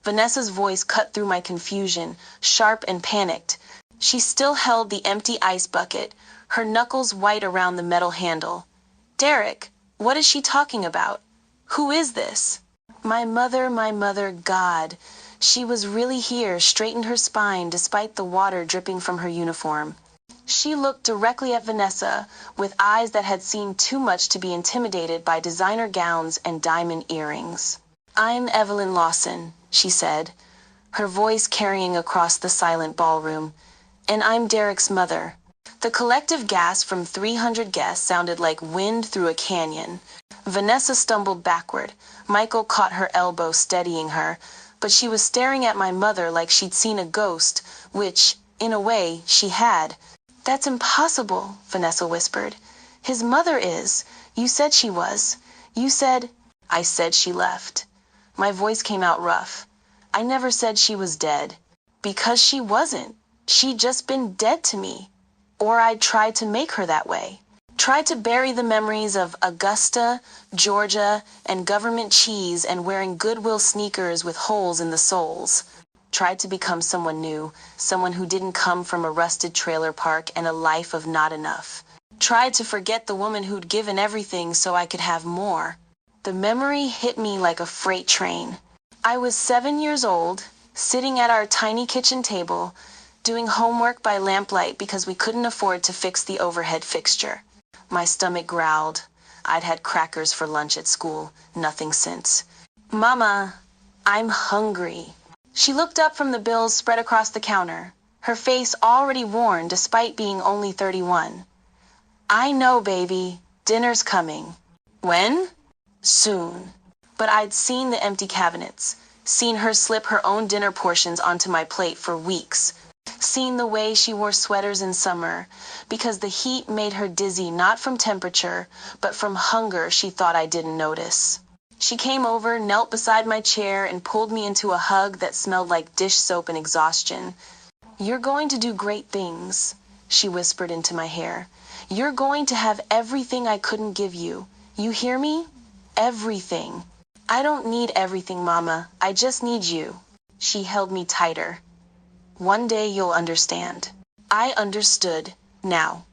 Vanessa's voice cut through my confusion, sharp and panicked. She still held the empty ice bucket, her knuckles white around the metal handle. Derek, what is she talking about? Who is this? My mother, God. She was really here, straightened her spine despite the water dripping from her uniform. She looked directly at Vanessa, with eyes that had seen too much to be intimidated by designer gowns and diamond earrings. I'm Evelyn Lawson, she said, her voice carrying across the silent ballroom. And I'm Derek's mother. The collective gasp from 300 guests sounded like wind through a canyon. Vanessa stumbled backward. Michael caught her elbow, steadying her, but she was staring at my mother like she'd seen a ghost, which, in a way, she had. That's impossible, Vanessa whispered. His mother is. You said she was. You said... I said she left. My voice came out rough. I never said she was dead. Because she wasn't. She'd just been dead to me. Or I'd tried to make her that way. Tried to bury the memories of Augusta, Georgia, and government cheese and wearing Goodwill sneakers with holes in the soles. Tried to become someone new, someone who didn't come from a rusted trailer park and a life of not enough. Tried to forget the woman who'd given everything so I could have more. The memory hit me like a freight train. I was 7 years old, sitting at our tiny kitchen table, doing homework by lamplight because we couldn't afford to fix the overhead fixture. My stomach growled. I'd had crackers for lunch at school, nothing since. Mama, I'm hungry. She looked up from the bills spread across the counter, her face already worn despite being only 31. I know, baby. Dinner's coming. When? Soon. But I'd seen the empty cabinets, seen her slip her own dinner portions onto my plate for weeks, seen the way she wore sweaters in summer, because the heat made her dizzy not from temperature, but from hunger she thought I didn't notice. She came over, knelt beside my chair, and pulled me into a hug that smelled like dish soap and exhaustion. You're going to do great things, she whispered into my hair. You're going to have everything I couldn't give you. You hear me? Everything. I don't need everything, Mama. I just need you. She held me tighter. One day you'll understand. I understood. Now.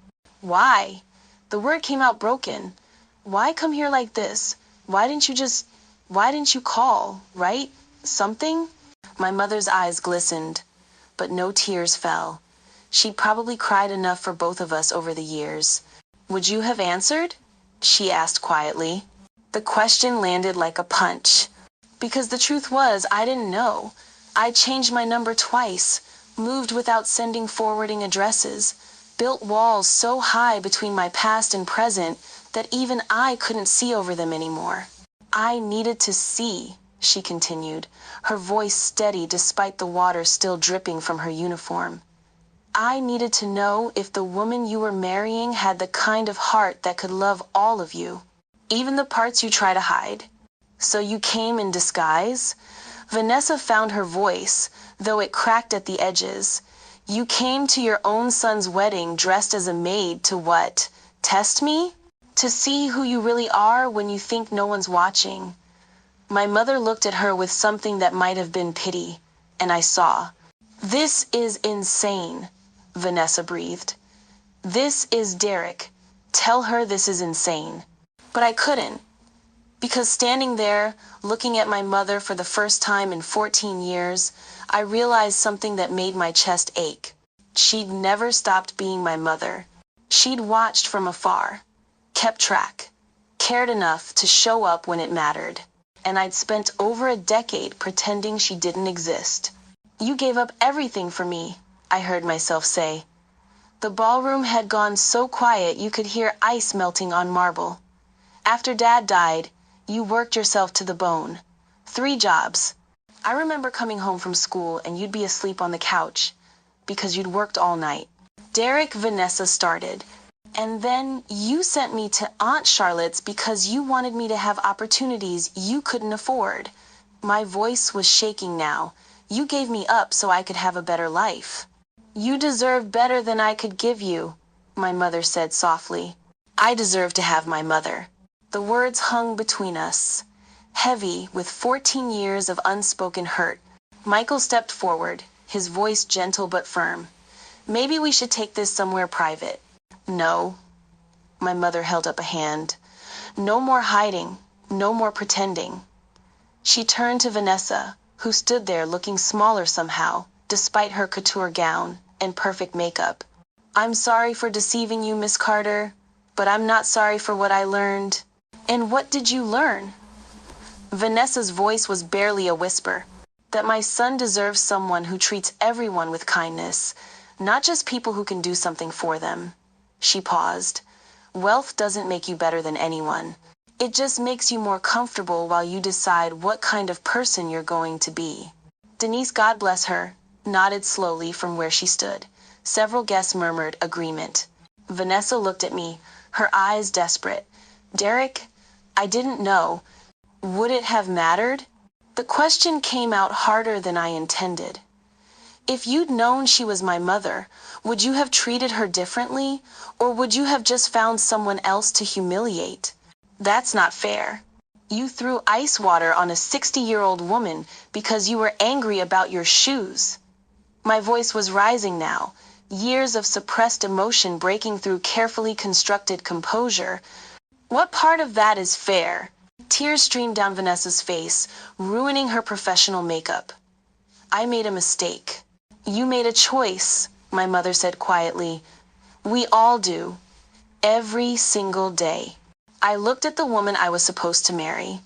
Why? The word came out broken. Why come here like this? Why didn't you call, right? Something? My mother's eyes glistened, but no tears fell. She'd probably cried enough for both of us over the years. Would you have answered? She asked quietly. The question landed like a punch. Because the truth was, I didn't know. I changed my number twice, moved without sending forwarding addresses, built walls so high between my past and present that even I couldn't see over them anymore. I needed to see, she continued, her voice steady despite the water still dripping from her uniform. I needed to know if the woman you were marrying had the kind of heart that could love all of you, even the parts you try to hide. So you came in disguise? Vanessa found her voice, though it cracked at the edges. You came to your own son's wedding dressed as a maid to what? Test me? To see who you really are when you think no one's watching. My mother looked at her with something that might have been pity, and I saw. This is insane, Vanessa breathed. This is Derek. Tell her this is insane. But I couldn't. Because standing there, looking at my mother for the first time in 14 years, I realized something that made my chest ache. She'd never stopped being my mother. She'd watched from afar, kept track, cared enough to show up when it mattered. And I'd spent over a decade pretending she didn't exist. You gave up everything for me, I heard myself say. The ballroom had gone so quiet you could hear ice melting on marble. After Dad died, you worked yourself to the bone. 3 jobs. I remember coming home from school and you'd be asleep on the couch because you'd worked all night. Derek, Vanessa started. And then you sent me to Aunt Charlotte's because you wanted me to have opportunities you couldn't afford. My voice was shaking now. You gave me up so I could have a better life. You deserve better than I could give you, my mother said softly. I deserve to have my mother. The words hung between us, heavy with 14 years of unspoken hurt. Michael stepped forward, his voice gentle but firm. Maybe we should take this somewhere private. No. My mother held up a hand. No more hiding. No more pretending. She turned to Vanessa, who stood there looking smaller somehow, despite her couture gown and perfect makeup. I'm sorry for deceiving you, Miss Carter, but I'm not sorry for what I learned. And what did you learn? Vanessa's voice was barely a whisper. That my son deserves someone who treats everyone with kindness, not just people who can do something for them. She paused. Wealth doesn't make you better than anyone. It just makes you more comfortable while you decide what kind of person you're going to be. Denise, God bless her, nodded slowly from where she stood. Several guests murmured agreement. Vanessa looked at me, her eyes desperate. Derek, I didn't know. Would it have mattered? The question came out harder than I intended. If you'd known she was my mother, would you have treated her differently, or would you have just found someone else to humiliate? That's not fair. You threw ice water on a 60-year-old woman because you were angry about your shoes. My voice was rising now, years of suppressed emotion breaking through carefully constructed composure. What part of that is fair? Tears streamed down Vanessa's face, ruining her professional makeup. I made a mistake. You made a choice, my mother said quietly. We all do. Every single day. I looked at the woman I was supposed to marry,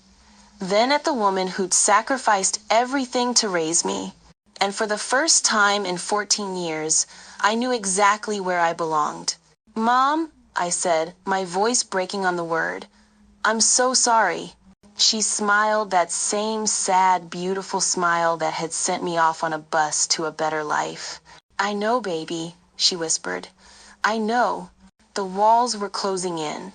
then at the woman who'd sacrificed everything to raise me. And for the first time in 14 years, I knew exactly where I belonged. Mom, I said, my voice breaking on the word. I'm so sorry. She smiled, that same sad, beautiful smile that had sent me off on a bus to a better life. I know, baby, she whispered. I know. The walls were closing in.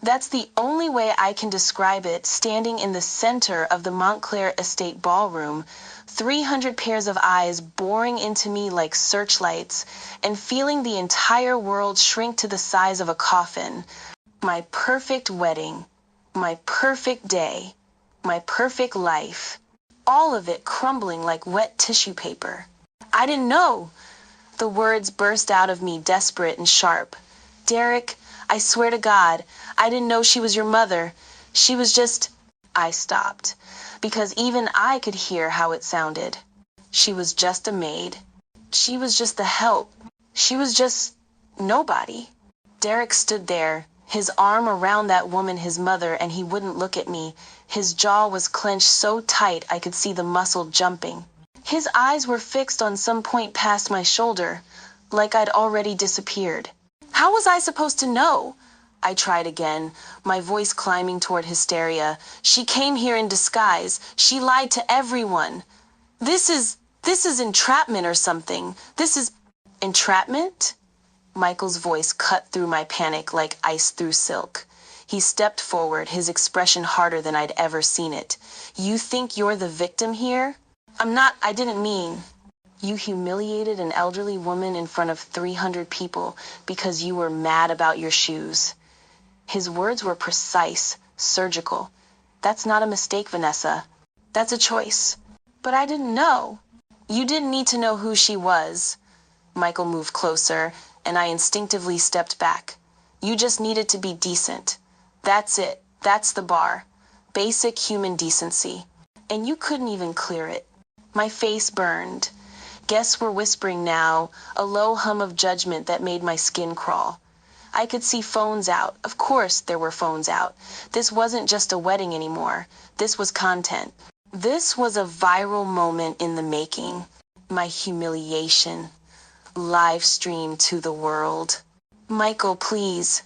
That's the only way I can describe it, standing in the center of the Montclair Estate ballroom, 300 pairs of eyes boring into me like searchlights, and feeling the entire world shrink to the size of a coffin. My perfect wedding. My perfect day, my perfect life, all of it crumbling like wet tissue paper. I didn't know. The words burst out of me, desperate and sharp. Derek, I swear to God, I didn't know she was your mother. She was just... I stopped, because even I could hear how it sounded. She was just a maid. She was just the help. She was just... nobody. Derek stood there, his arm around that woman, his mother, and he wouldn't look at me. His jaw was clenched so tight I could see the muscle jumping. His eyes were fixed on some point past my shoulder, like I'd already disappeared. How was I supposed to know? I tried again, my voice climbing toward hysteria. She came here in disguise. She lied to everyone. This is entrapment or something. This is... Entrapment? Michael's voice cut through my panic like ice through silk. He stepped forward, his expression harder than I'd ever seen it. You think you're the victim here? I didn't mean. You humiliated an elderly woman in front of 300 people because you were mad about your shoes. His words were precise, surgical. That's not a mistake, Vanessa. That's a choice. But I didn't know. You didn't need to know who she was. Michael moved closer, and I instinctively stepped back. You just needed to be decent. That's it. That's the bar. Basic human decency. And you couldn't even clear it. My face burned. Guests were whispering now, a low hum of judgment that made my skin crawl. I could see phones out. Of course there were phones out. This wasn't just a wedding anymore. This was content. This was a viral moment in the making. My humiliation. Live stream to the world. Michael, please.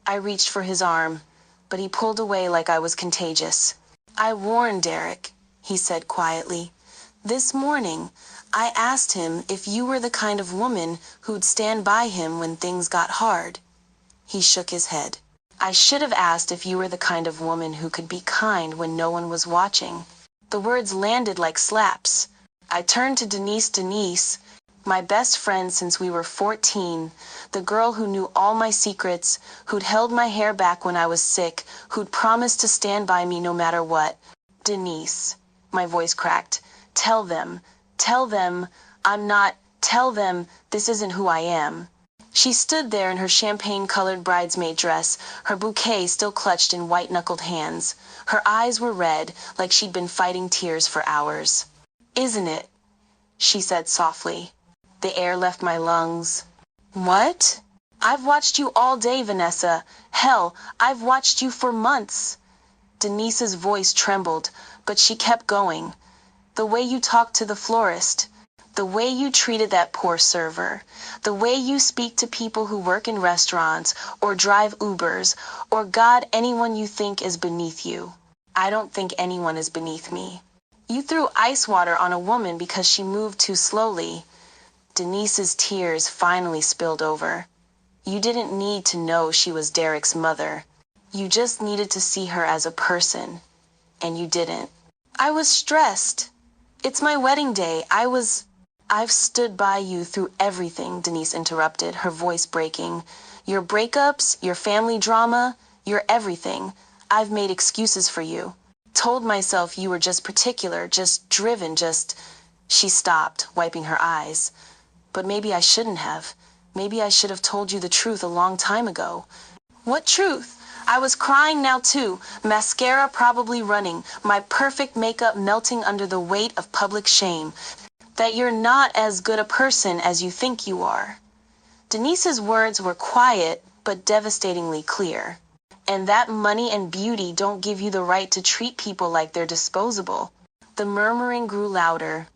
I reached for his arm, but he pulled away like I was contagious. I warned Derek, he said quietly. This morning, I asked him if you were the kind of woman who'd stand by him when things got hard. He shook his head. I should have asked if you were the kind of woman who could be kind when no one was watching. The words landed like slaps. I turned to Denise, my best friend since we were 14, the girl who knew all my secrets, who'd held my hair back when I was sick, who'd promised to stand by me no matter what. Denise, my voice cracked. Tell them, I'm not... Tell them this isn't who I am. She stood there in her champagne-colored bridesmaid dress, her bouquet still clutched in white-knuckled hands. Her eyes were red, like she'd been fighting tears for hours. "Isn't it?" she said softly. The air left my lungs. "What?" "I've watched you all day, Vanessa. Hell, I've watched you for months." Denise's voice trembled, but she kept going. "The way you talked to the florist. The way you treated that poor server. The way you speak to people who work in restaurants, or drive Ubers, or God, anyone you think is beneath you. I don't think anyone is beneath me. You threw ice water on a woman because she moved too slowly." Denise's tears finally spilled over. "You didn't need to know she was Derek's mother. You just needed to see her as a person. And you didn't." "I was stressed. It's my wedding day. I've stood by you through everything," Denise interrupted, her voice breaking. "Your breakups, your family drama, your everything. I've made excuses for you. Told myself you were just particular, just driven, just—" She stopped, wiping her eyes. "But maybe I shouldn't have. Maybe I should have told you the truth a long time ago." "What truth?" I was crying now too, mascara probably running, my perfect makeup melting under the weight of public shame. "That you're not as good a person as you think you are." Denise's words were quiet, but devastatingly clear. "And that money and beauty don't give you the right to treat people like they're disposable." The murmuring grew louder.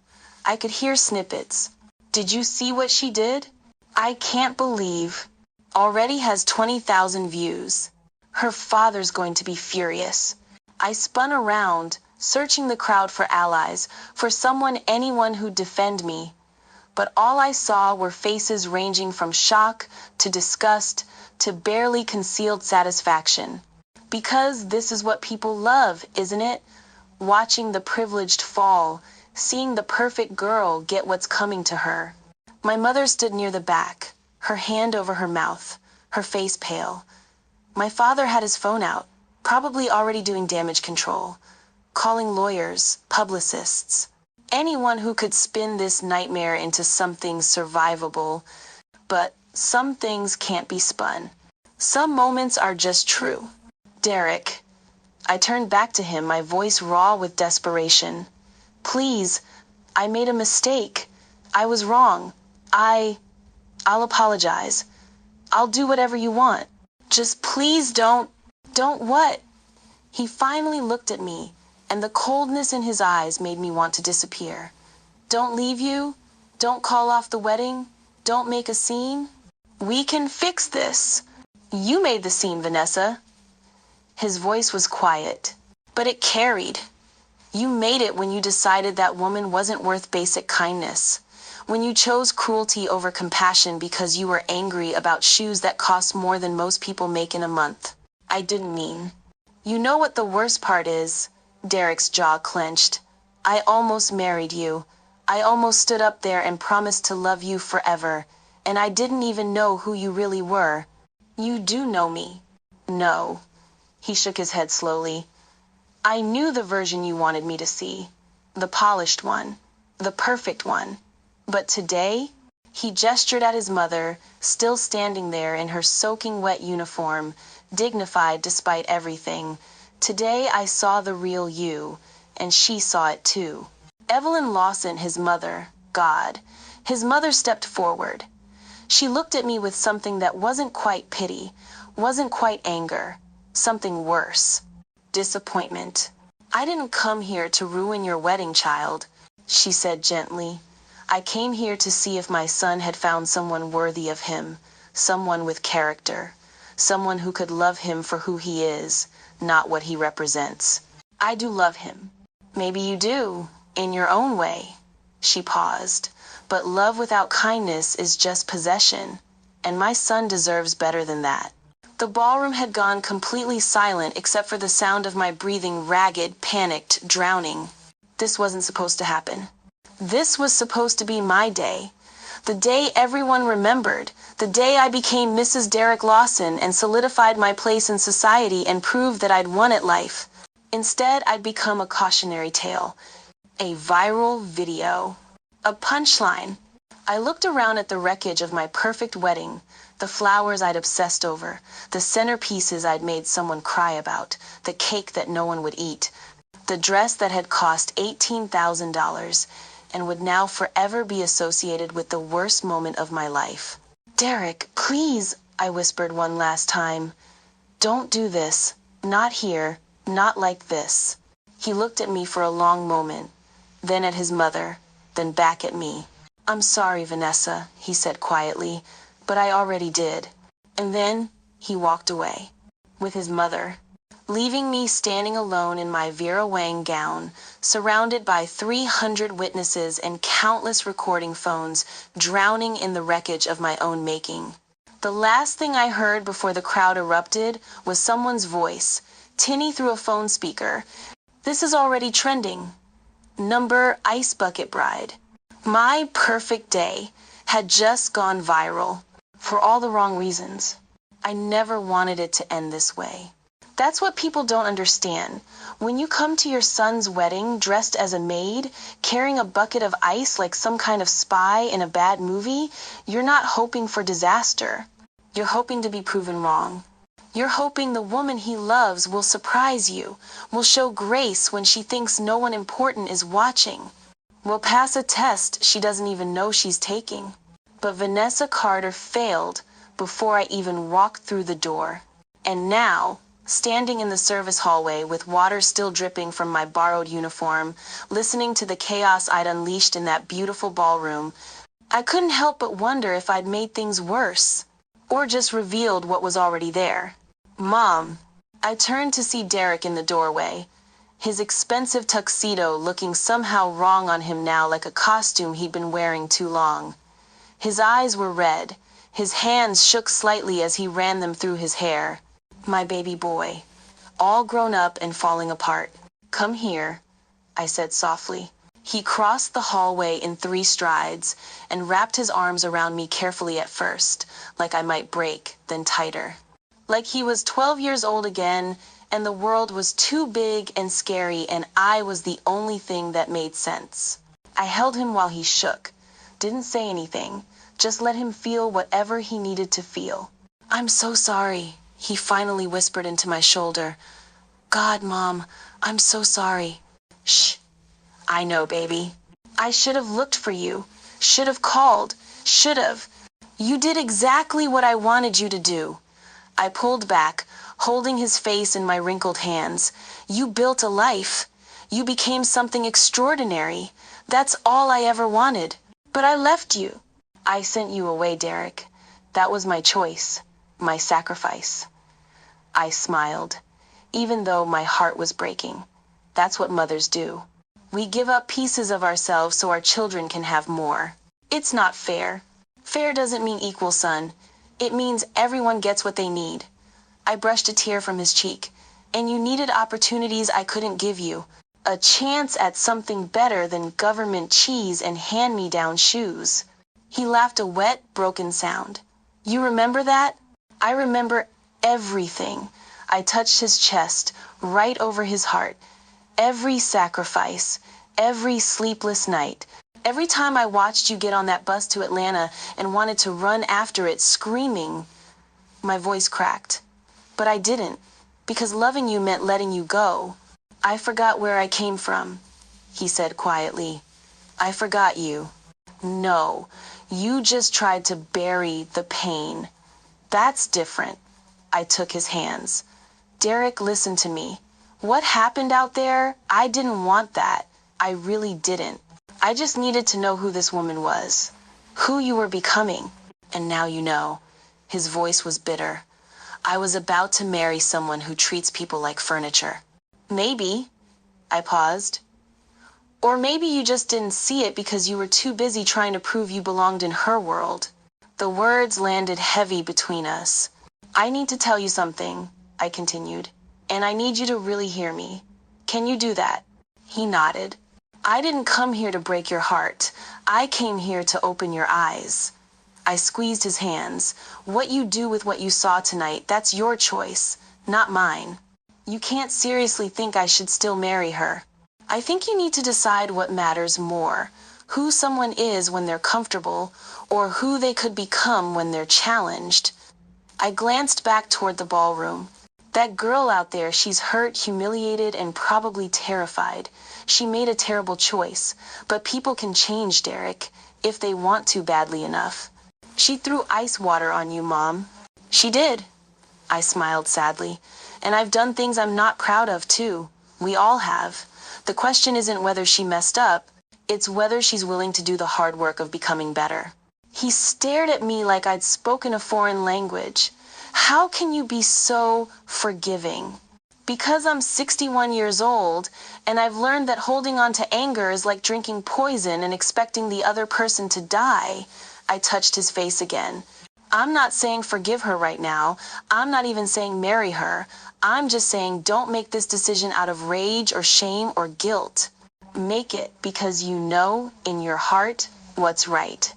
I could hear snippets. "Did you see what she did? I can't believe. Already has 20,000 views. Her father's going to be furious." I spun around, searching the crowd for allies, for anyone who'd defend me. But all I saw were faces ranging from shock to disgust to barely concealed satisfaction. Because this is what people love, isn't it? Watching the privileged fall, seeing the perfect girl get what's coming to her. My mother stood near the back, her hand over her mouth, her face pale. My father had his phone out, probably already doing damage control, calling lawyers, publicists, anyone who could spin this nightmare into something survivable. But some things can't be spun. Some moments are just true. "Derek." I turned back to him, my voice raw with desperation. "Please, I made a mistake. I was wrong. I'll apologize. I'll do whatever you want. Just please don't." "Don't what?" He finally looked at me, and the coldness in his eyes made me want to disappear. "Don't leave you? Don't call off the wedding? Don't make a scene? We can fix this. You made the scene, Vanessa." His voice was quiet, but it carried. "You made it when you decided that woman wasn't worth basic kindness. When you chose cruelty over compassion because you were angry about shoes that cost more than most people make in a month." "I didn't mean." "You know what the worst part is?" Derek's jaw clenched. "I almost married you. I almost stood up there and promised to love you forever, and I didn't even know who you really were." "You do know me." "No." He shook his head slowly. "I knew the version you wanted me to see. The polished one. The perfect one. But today?" He gestured at his mother, still standing there in her soaking wet uniform, dignified despite everything. "Today I saw the real you, and she saw it too." Evelyn Lawson, his mother, God. His mother stepped forward. She looked at me with something that wasn't quite pity, wasn't quite anger, something worse. Disappointment. "I didn't come here to ruin your wedding, child," she said gently. "I came here to see if my son had found someone worthy of him, someone with character, someone who could love him for who he is, not what he represents. I do love him. Maybe you do, in your own way." She paused. "But love without kindness is just possession, and my son deserves better than that." The ballroom had gone completely silent except for the sound of my breathing, ragged, panicked, drowning. This wasn't supposed to happen. This was supposed to be my day. The day everyone remembered. The day I became Mrs. Derek Lawson and solidified my place in society and proved that I'd won at life. Instead, I'd become a cautionary tale. A viral video. A punchline. I looked around at the wreckage of my perfect wedding, the flowers I'd obsessed over, the centerpieces I'd made someone cry about, the cake that no one would eat, the dress that had cost $18,000 and would now forever be associated with the worst moment of my life. "Derek, please," I whispered one last time. "Don't do this. Not here. Not like this." He looked at me for a long moment, then at his mother, then back at me. "I'm sorry, Vanessa," he said quietly, "but I already did." And then he walked away with his mother, leaving me standing alone in my Vera Wang gown, surrounded by 300 witnesses and countless recording phones, drowning in the wreckage of my own making. The last thing I heard before the crowd erupted was someone's voice, tinny through a phone speaker. "This is already trending. Number Ice Bucket Bride." My perfect day had just gone viral, for all the wrong reasons. I never wanted it to end this way. That's what people don't understand. When you come to your son's wedding dressed as a maid, carrying a bucket of ice like some kind of spy in a bad movie, you're not hoping for disaster. You're hoping to be proven wrong. You're hoping the woman he loves will surprise you, will show grace when she thinks no one important is watching, will pass a test she doesn't even know she's taking. But Vanessa Carter failed before I even walked through the door. And now, standing in the service hallway with water still dripping from my borrowed uniform, listening to the chaos I'd unleashed in that beautiful ballroom, I couldn't help but wonder if I'd made things worse, or just revealed what was already there. "Mom." I turned to see Derek in the doorway, his expensive tuxedo looking somehow wrong on him now, like a costume he'd been wearing too long. His eyes were red, his hands shook slightly as he ran them through his hair. My baby boy, all grown up and falling apart. "Come here," I said softly. He crossed the hallway in 3 strides and wrapped his arms around me carefully at first, like I might break, then tighter. Like he was 12 years old again, and the world was too big and scary, and I was the only thing that made sense. I held him while he shook, didn't say anything, just let him feel whatever he needed to feel. "I'm so sorry," he finally whispered into my shoulder. "God, Mom, I'm so sorry." "Shh. I know, baby. I should have looked for you, should have called, should have. You did exactly what I wanted you to do." I pulled back, holding his face in my wrinkled hands. "You built a life. You became something extraordinary. That's all I ever wanted. But I left you. I sent you away, Derek. That was my choice, my sacrifice." I smiled, even though my heart was breaking. That's what mothers do. We give up pieces of ourselves so our children can have more. It's not fair. Fair doesn't mean equal, son. It means everyone gets what they need. I brushed a tear from his cheek. "And you needed opportunities I couldn't give you. A chance at something better than government cheese and hand-me-down shoes." He laughed a wet, broken sound. "You remember that?" "I remember everything." I touched his chest, right over his heart. "Every sacrifice, every sleepless night. Every time I watched you get on that bus to Atlanta and wanted to run after it, screaming." My voice cracked. "But I didn't, because loving you meant letting you go. I forgot where I came from," he said quietly. "I forgot you. No, you just tried to bury the pain. That's different." I took his hands. "Derek, listen to me. What happened out there, I didn't want that. I really didn't. I just needed to know who this woman was, who you were becoming. And now you know." His voice was bitter. "I was about to marry someone who treats people like furniture." "Maybe." I paused. "Or maybe you just didn't see it because you were too busy trying to prove you belonged in her world." The words landed heavy between us. "I need to tell you something," I continued, "and I need you to really hear me. Can you do that?" He nodded. "I didn't come here to break your heart. I came here to open your eyes." I squeezed his hands. "What you do with what you saw tonight, that's your choice, not mine. You can't seriously think I should still marry her. I think you need to decide what matters more, who someone is when they're comfortable, or who they could become when they're challenged. I glanced back toward the ballroom. That girl out there, she's hurt, humiliated, and probably terrified. She made a terrible choice, but people can change, Derek, if they want to badly enough. She threw ice water on you, Mom. She did. I smiled sadly. And I've done things I'm not proud of, too. We all have. The question isn't whether she messed up, it's whether she's willing to do the hard work of becoming better. He stared at me like I'd spoken a foreign language. How can you be so forgiving? Because I'm 61 years old, and I've learned that holding on to anger is like drinking poison and expecting the other person to die. I touched his face again. I'm not saying forgive her right now. I'm not even saying marry her. I'm just saying don't make this decision out of rage or shame or guilt. Make it because you know in your heart what's right.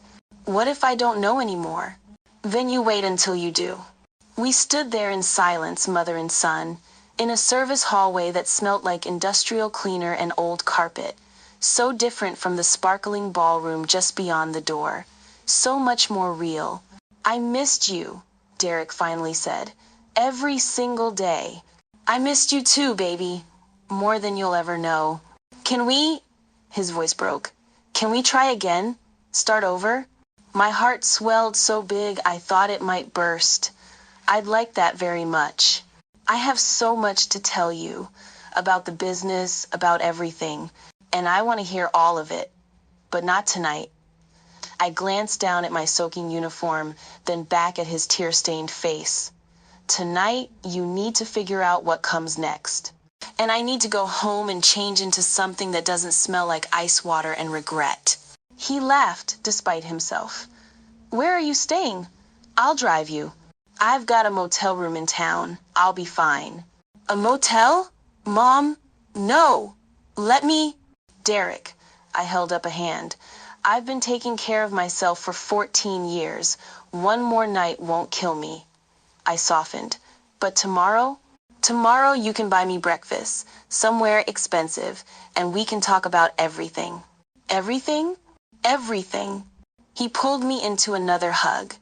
What if I don't know anymore? Then you wait until you do. We stood there in silence, mother and son, in a service hallway that smelt like industrial cleaner and old carpet, so different from the sparkling ballroom just beyond the door, so much more real. I missed you, Derek finally said, every single day. I missed you too, baby, more than you'll ever know. Can we, his voice broke, can we try again? Start over? My heart swelled so big I thought it might burst. I'd like that very much. I have so much to tell you about the business, about everything, and I want to hear all of it, but not tonight. I glanced down at my soaking uniform, then back at his tear-stained face. Tonight, you need to figure out what comes next. And I need to go home and change into something that doesn't smell like ice water and regret. He laughed despite himself. Where are you staying? I'll drive you. I've got a motel room in town. I'll be fine. A motel? Mom? No. Let me... Derek. I held up a hand. I've been taking care of myself for 14 years. One more night won't kill me. I softened. But tomorrow? Tomorrow you can buy me breakfast, somewhere expensive, and we can talk about everything. Everything? Everything. He pulled me into another hug.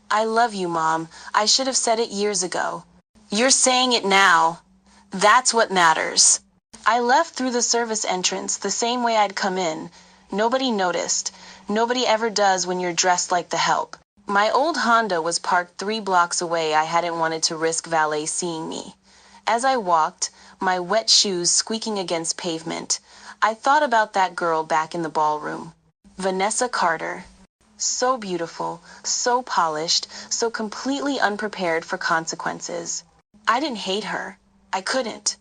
I love you, Mom. I should have said it years ago. You're saying it now. That's what matters. I left through the service entrance the same way I'd come in. Nobody noticed. Nobody ever does when you're dressed like the help. My old Honda was parked 3 blocks away. I hadn't wanted to risk valet seeing me. As I walked, my wet shoes squeaking against pavement, I thought about that girl back in the ballroom. Vanessa Carter. So beautiful, so polished, so completely unprepared for consequences. I didn't hate her. I couldn't.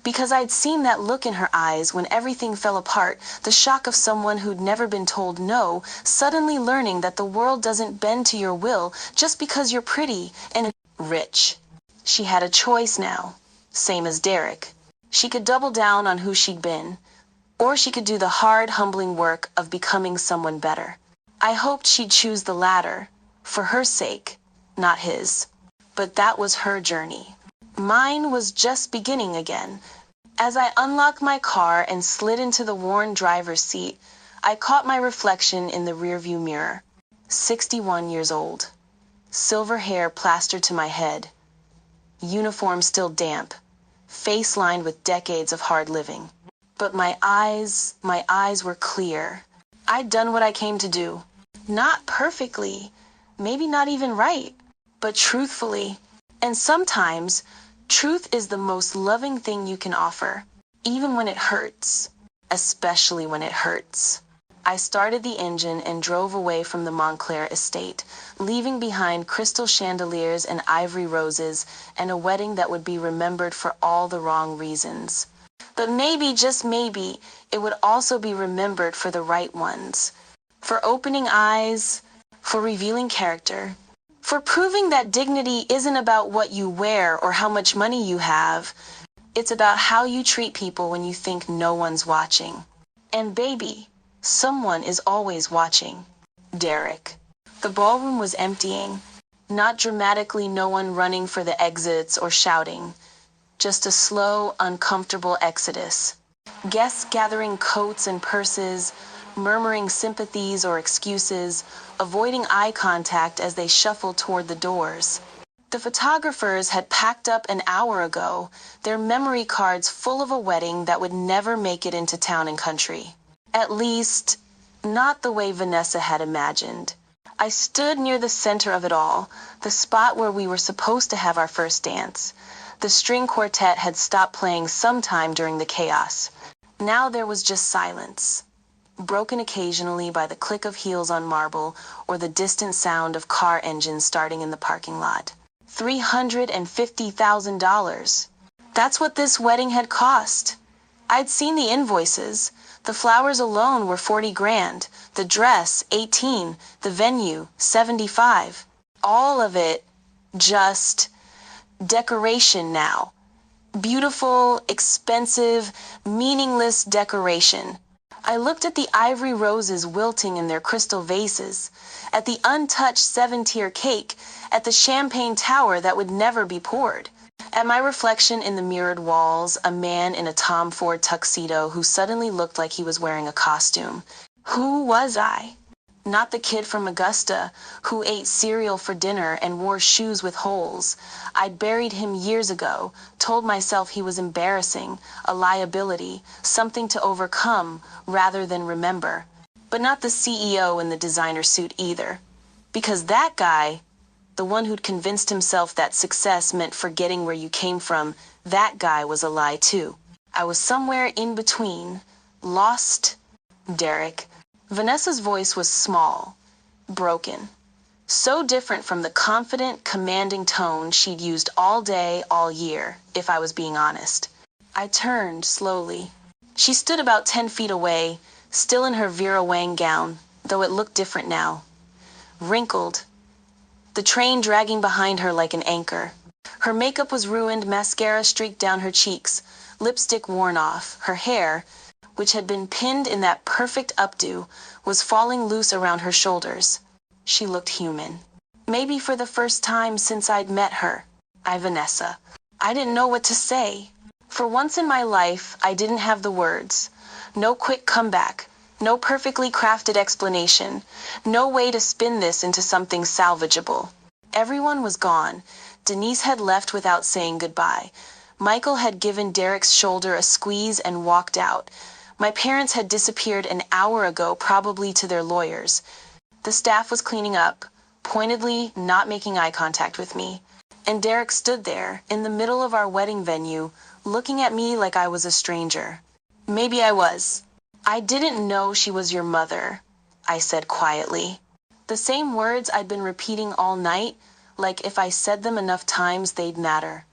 Because I'd seen that look in her eyes when everything fell apart, the shock of someone who'd never been told no, suddenly learning that the world doesn't bend to your will just because you're pretty and rich. She had a choice now, same as Derek. She could double down on who she'd been, or she could do the hard, humbling work of becoming someone better. I hoped she'd choose the latter, for her sake, not his. But that was her journey. Mine was just beginning again. As I unlocked my car and slid into the worn driver's seat, I caught my reflection in the rearview mirror. 61 years old. Silver hair plastered to my head. Uniform still damp. Face lined with decades of hard living. But my eyes were clear. I'd done what I came to do. Not perfectly, maybe not even right, but truthfully. And sometimes, truth is the most loving thing you can offer, even when it hurts, especially when it hurts. I started the engine and drove away from the Montclair estate, leaving behind crystal chandeliers and ivory roses and a wedding that would be remembered for all the wrong reasons. But maybe, just maybe, it would also be remembered for the right ones. For opening eyes, for revealing character, for proving that dignity isn't about what you wear or how much money you have. It's about how you treat people when you think no one's watching. And baby, someone is always watching. Derek. The ballroom was emptying. Not dramatically, no one running for the exits or shouting. Just a slow, uncomfortable exodus. Guests gathering coats and purses, murmuring sympathies or excuses, avoiding eye contact as they shuffled toward the doors. The photographers had packed up an hour ago, their memory cards full of a wedding that would never make it into Town and Country. At least, not the way Vanessa had imagined. I stood near the center of it all, the spot where we were supposed to have our first dance. The string quartet had stopped playing sometime during the chaos. Now there was just silence, broken occasionally by the click of heels on marble or the distant sound of car engines starting in the parking lot. $350,000. That's what this wedding had cost. I'd seen the invoices. The flowers alone were 40 grand, the dress 18, the venue 75. All of it just decoration now. Beautiful, expensive, meaningless decoration. I looked at the ivory roses wilting in their crystal vases, at the untouched 7-tier cake, at the champagne tower that would never be poured. At my reflection in the mirrored walls, a man in a Tom Ford tuxedo who suddenly looked like he was wearing a costume. Who was I? Not the kid from Augusta who ate cereal for dinner and wore shoes with holes. I'd buried him years ago, told myself he was embarrassing, a liability, something to overcome rather than remember. But not the CEO in the designer suit either. Because that guy, the one who'd convinced himself that success meant forgetting where you came from, that guy was a lie too. I was somewhere in between, lost. Derek. Vanessa's voice was small, broken. So different from the confident, commanding tone she'd used all day, all year, if I was being honest. I turned slowly. She stood about 10 feet away, still in her Vera Wang gown, though it looked different now. Wrinkled, the train dragging behind her like an anchor. Her makeup was ruined, mascara streaked down her cheeks, lipstick worn off. Her hair, which had been pinned in that perfect updo, was falling loose around her shoulders. She looked human. Maybe for the first time since I'd met her. Vanessa. I didn't know what to say. For once in my life, I didn't have the words. No quick comeback. No perfectly crafted explanation. No way to spin this into something salvageable. Everyone was gone. Denise had left without saying goodbye. Michael had given Derek's shoulder a squeeze and walked out. My parents had disappeared an hour ago, probably to their lawyers. The staff was cleaning up, pointedly not making eye contact with me. And Derek stood there, in the middle of our wedding venue, looking at me like I was a stranger. Maybe I was. I didn't know she was your mother, I said quietly. The same words I'd been repeating all night, like if I said them enough times they'd matter.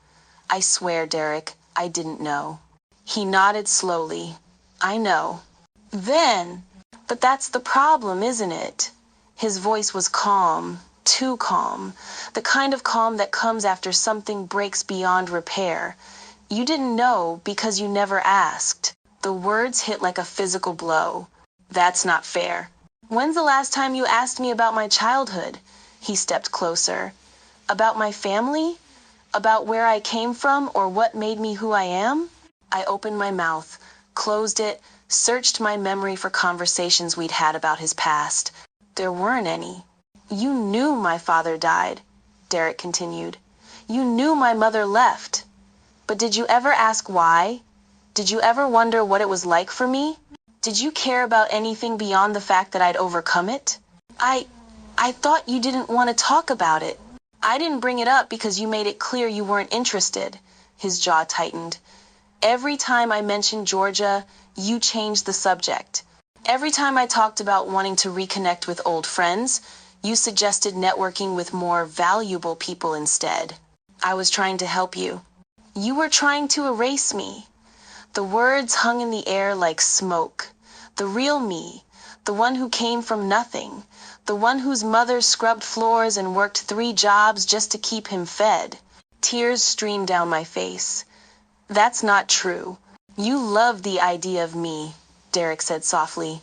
I swear, Derek, I didn't know. He nodded slowly. I know. Then, but that's the problem, isn't it? His voice was calm, too calm, the kind of calm that comes after something breaks beyond repair. You didn't know because you never asked. The words hit like a physical blow. That's not fair. When's the last time you asked me about my childhood? He stepped closer. About my family? About where I came from or what made me who I am? I opened my mouth, closed it, searched my memory for conversations we'd had about his past. There weren't any. You knew my father died, Derek continued. You knew my mother left. But did you ever ask why? Did you ever wonder what it was like for me? Did you care about anything beyond the fact that I'd overcome it? I thought you didn't want to talk about it. I didn't bring it up because you made it clear you weren't interested. His jaw tightened. Every time I mentioned Georgia, you changed the subject. Every time I talked about wanting to reconnect with old friends, you suggested networking with more valuable people instead. I was trying to help you. You were trying to erase me. The words hung in the air like smoke. The real me, the one who came from nothing, the one whose mother scrubbed floors and worked 3 jobs just to keep him fed. Tears streamed down my face. That's not true. You love the idea of me, Derek said softly.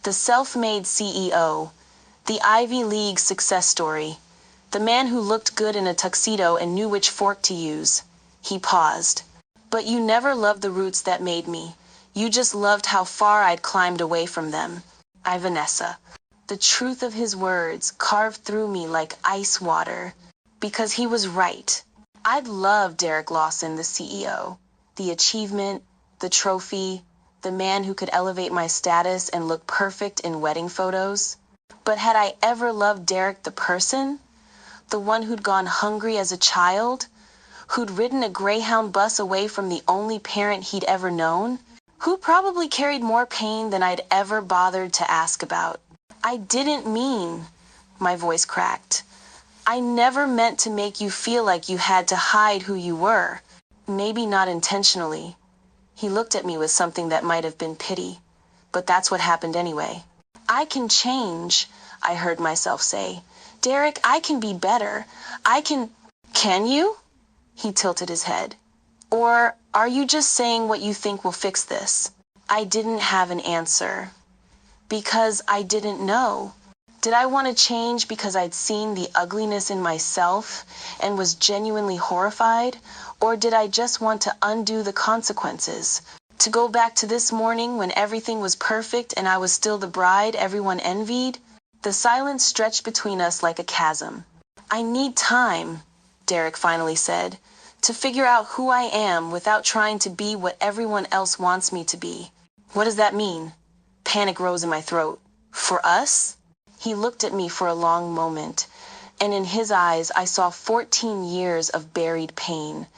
The self-made CEO, the Ivy League success story, the man who looked good in a tuxedo and knew which fork to use. He paused. But you never loved the roots that made me. You just loved how far I'd climbed away from them. Vanessa. The truth of his words carved through me like ice water. Because he was right. I'd love Derek Lawson, the CEO. The achievement, the trophy, the man who could elevate my status and look perfect in wedding photos. But had I ever loved Derek the person? The one who'd gone hungry as a child? Who'd ridden a Greyhound bus away from the only parent he'd ever known? Who probably carried more pain than I'd ever bothered to ask about? I didn't mean, my voice cracked. I never meant to make you feel like you had to hide who you were. Maybe not intentionally. He looked at me with something that might have been pity. But that's what happened anyway. I can change, I heard myself say. Derek, I can be better. Can you? He tilted his head. Or are you just saying what you think will fix this? I didn't have an answer. Because I didn't know. Did I want to change because I'd seen the ugliness in myself and was genuinely horrified? Or did I just want to undo the consequences? To go back to this morning when everything was perfect and I was still the bride everyone envied? The silence stretched between us like a chasm. I need time, Derek finally said, to figure out who I am without trying to be what everyone else wants me to be. What does that mean? Panic rose in my throat. For us? He looked at me for a long moment, and in his eyes I saw 14 years of buried pain,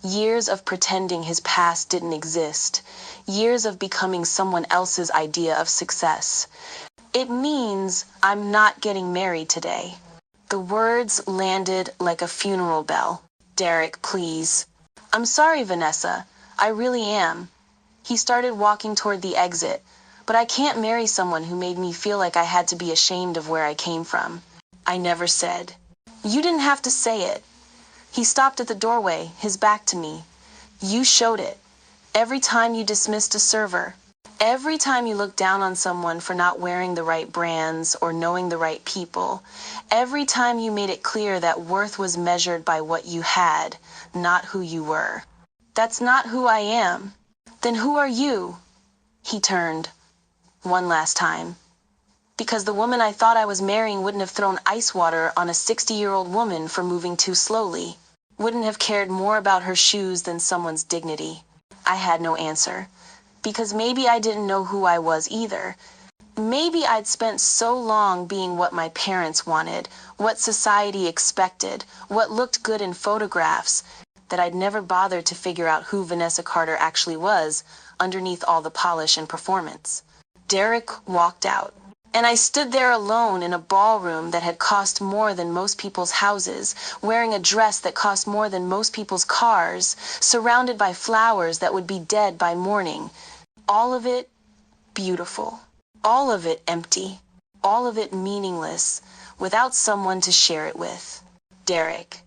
years of pretending his past didn't exist, years of becoming someone else's idea of success. It means I'm not getting married today. The words landed like a funeral bell. Derek, please. I'm sorry, Vanessa. I really am. He started walking toward the exit. But I can't marry someone who made me feel like I had to be ashamed of where I came from. I never said. You didn't have to say it. He stopped at the doorway, his back to me. You showed it. Every time you dismissed a server. Every time you looked down on someone for not wearing the right brands or knowing the right people. Every time you made it clear that worth was measured by what you had, not who you were. That's not who I am. Then who are you? He turned. One last time. Because the woman I thought I was marrying wouldn't have thrown ice water on a 60-year-old woman for moving too slowly. Wouldn't have cared more about her shoes than someone's dignity. I had no answer. Because maybe I didn't know who I was either. Maybe I'd spent so long being what my parents wanted, what society expected, what looked good in photographs, that I'd never bothered to figure out who Vanessa Carter actually was underneath all the polish and performance. Derek walked out, and I stood there alone in a ballroom that had cost more than most people's houses, wearing a dress that cost more than most people's cars, surrounded by flowers that would be dead by morning. All of it beautiful, all of it empty, all of it meaningless, without someone to share it with. Derek.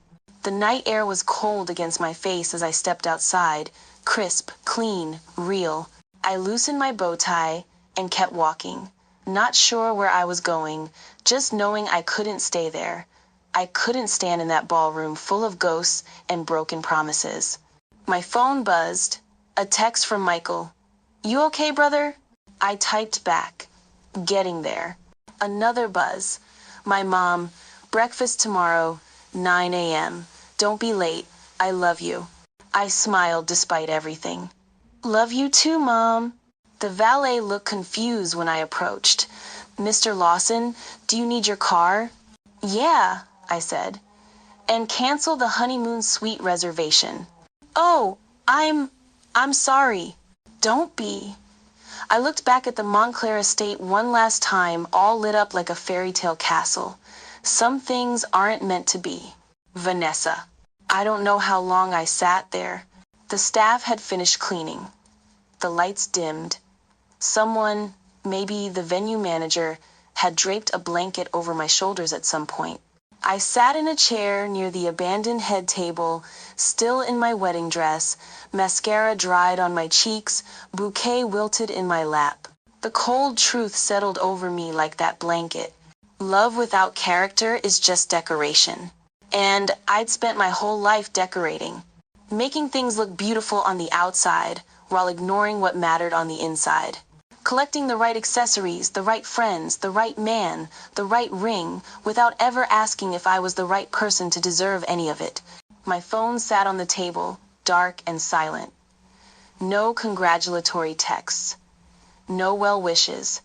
The night air was cold against my face as I stepped outside, crisp, clean, real. I loosened my bow tie and kept walking, not sure where I was going, just knowing I couldn't stay there. I couldn't stand in that ballroom full of ghosts and broken promises. My phone buzzed, a text from Michael. You okay, brother? I typed back, getting there. Another buzz. My mom, breakfast tomorrow, 9 a.m. Don't be late, I love you. I smiled despite everything. Love you too, Mom. The valet looked confused when I approached. Mr. Lawson, do you need your car? Yeah, I said. And cancel the honeymoon suite reservation. Oh, I'm sorry. Don't be. I looked back at the Montclair estate one last time, all lit up like a fairy tale castle. Some things aren't meant to be. Vanessa. I don't know how long I sat there. The staff had finished cleaning. The lights dimmed. Someone, maybe the venue manager, had draped a blanket over my shoulders at some point. I sat in a chair near the abandoned head table, still in my wedding dress, mascara dried on my cheeks, bouquet wilted in my lap. The cold truth settled over me like that blanket. Love without character is just decoration. And I'd spent my whole life decorating, making things look beautiful on the outside while ignoring what mattered on the inside. collecting the right accessories, the right friends, the right man, the right ring, without ever asking if I was the right person to deserve any of it. My phone sat on the table, dark and silent. No congratulatory texts. No well wishes.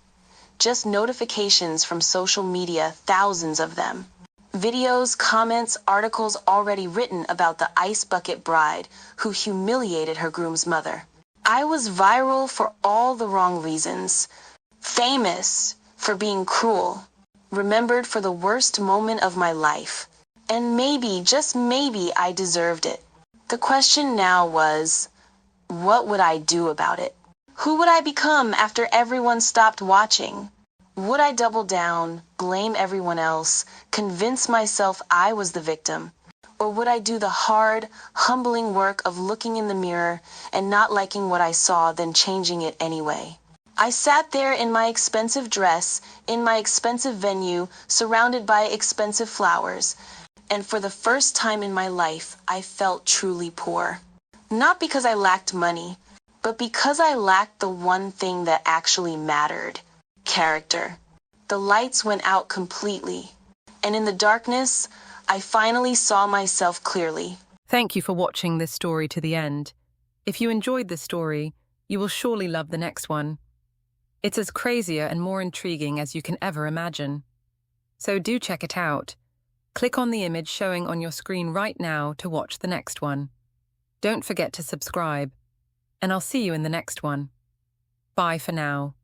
Just notifications from social media, thousands of them. Videos, comments, articles already written about the ice bucket bride who humiliated her groom's mother. I was viral for all the wrong reasons. Famous for being cruel. Remembered for the worst moment of my life. And maybe, just maybe, I deserved it. The question now was, what would I do about it? Who would I become after everyone stopped watching? Would I double down, blame everyone else, convince myself I was the victim? Or would I do the hard, humbling work of looking in the mirror and not liking what I saw, then changing it anyway? I sat there in my expensive dress, in my expensive venue, surrounded by expensive flowers, and for the first time in my life, I felt truly poor. Not because I lacked money, but because I lacked the one thing that actually mattered: character. The lights went out completely, and in the darkness, I finally saw myself clearly. Thank you for watching this story to the end. If you enjoyed this story, you will surely love the next one. It's as crazier and more intriguing as you can ever imagine. So do check it out. Click on the image showing on your screen right now to watch the next one. Don't forget to subscribe, and I'll see you in the next one. Bye for now.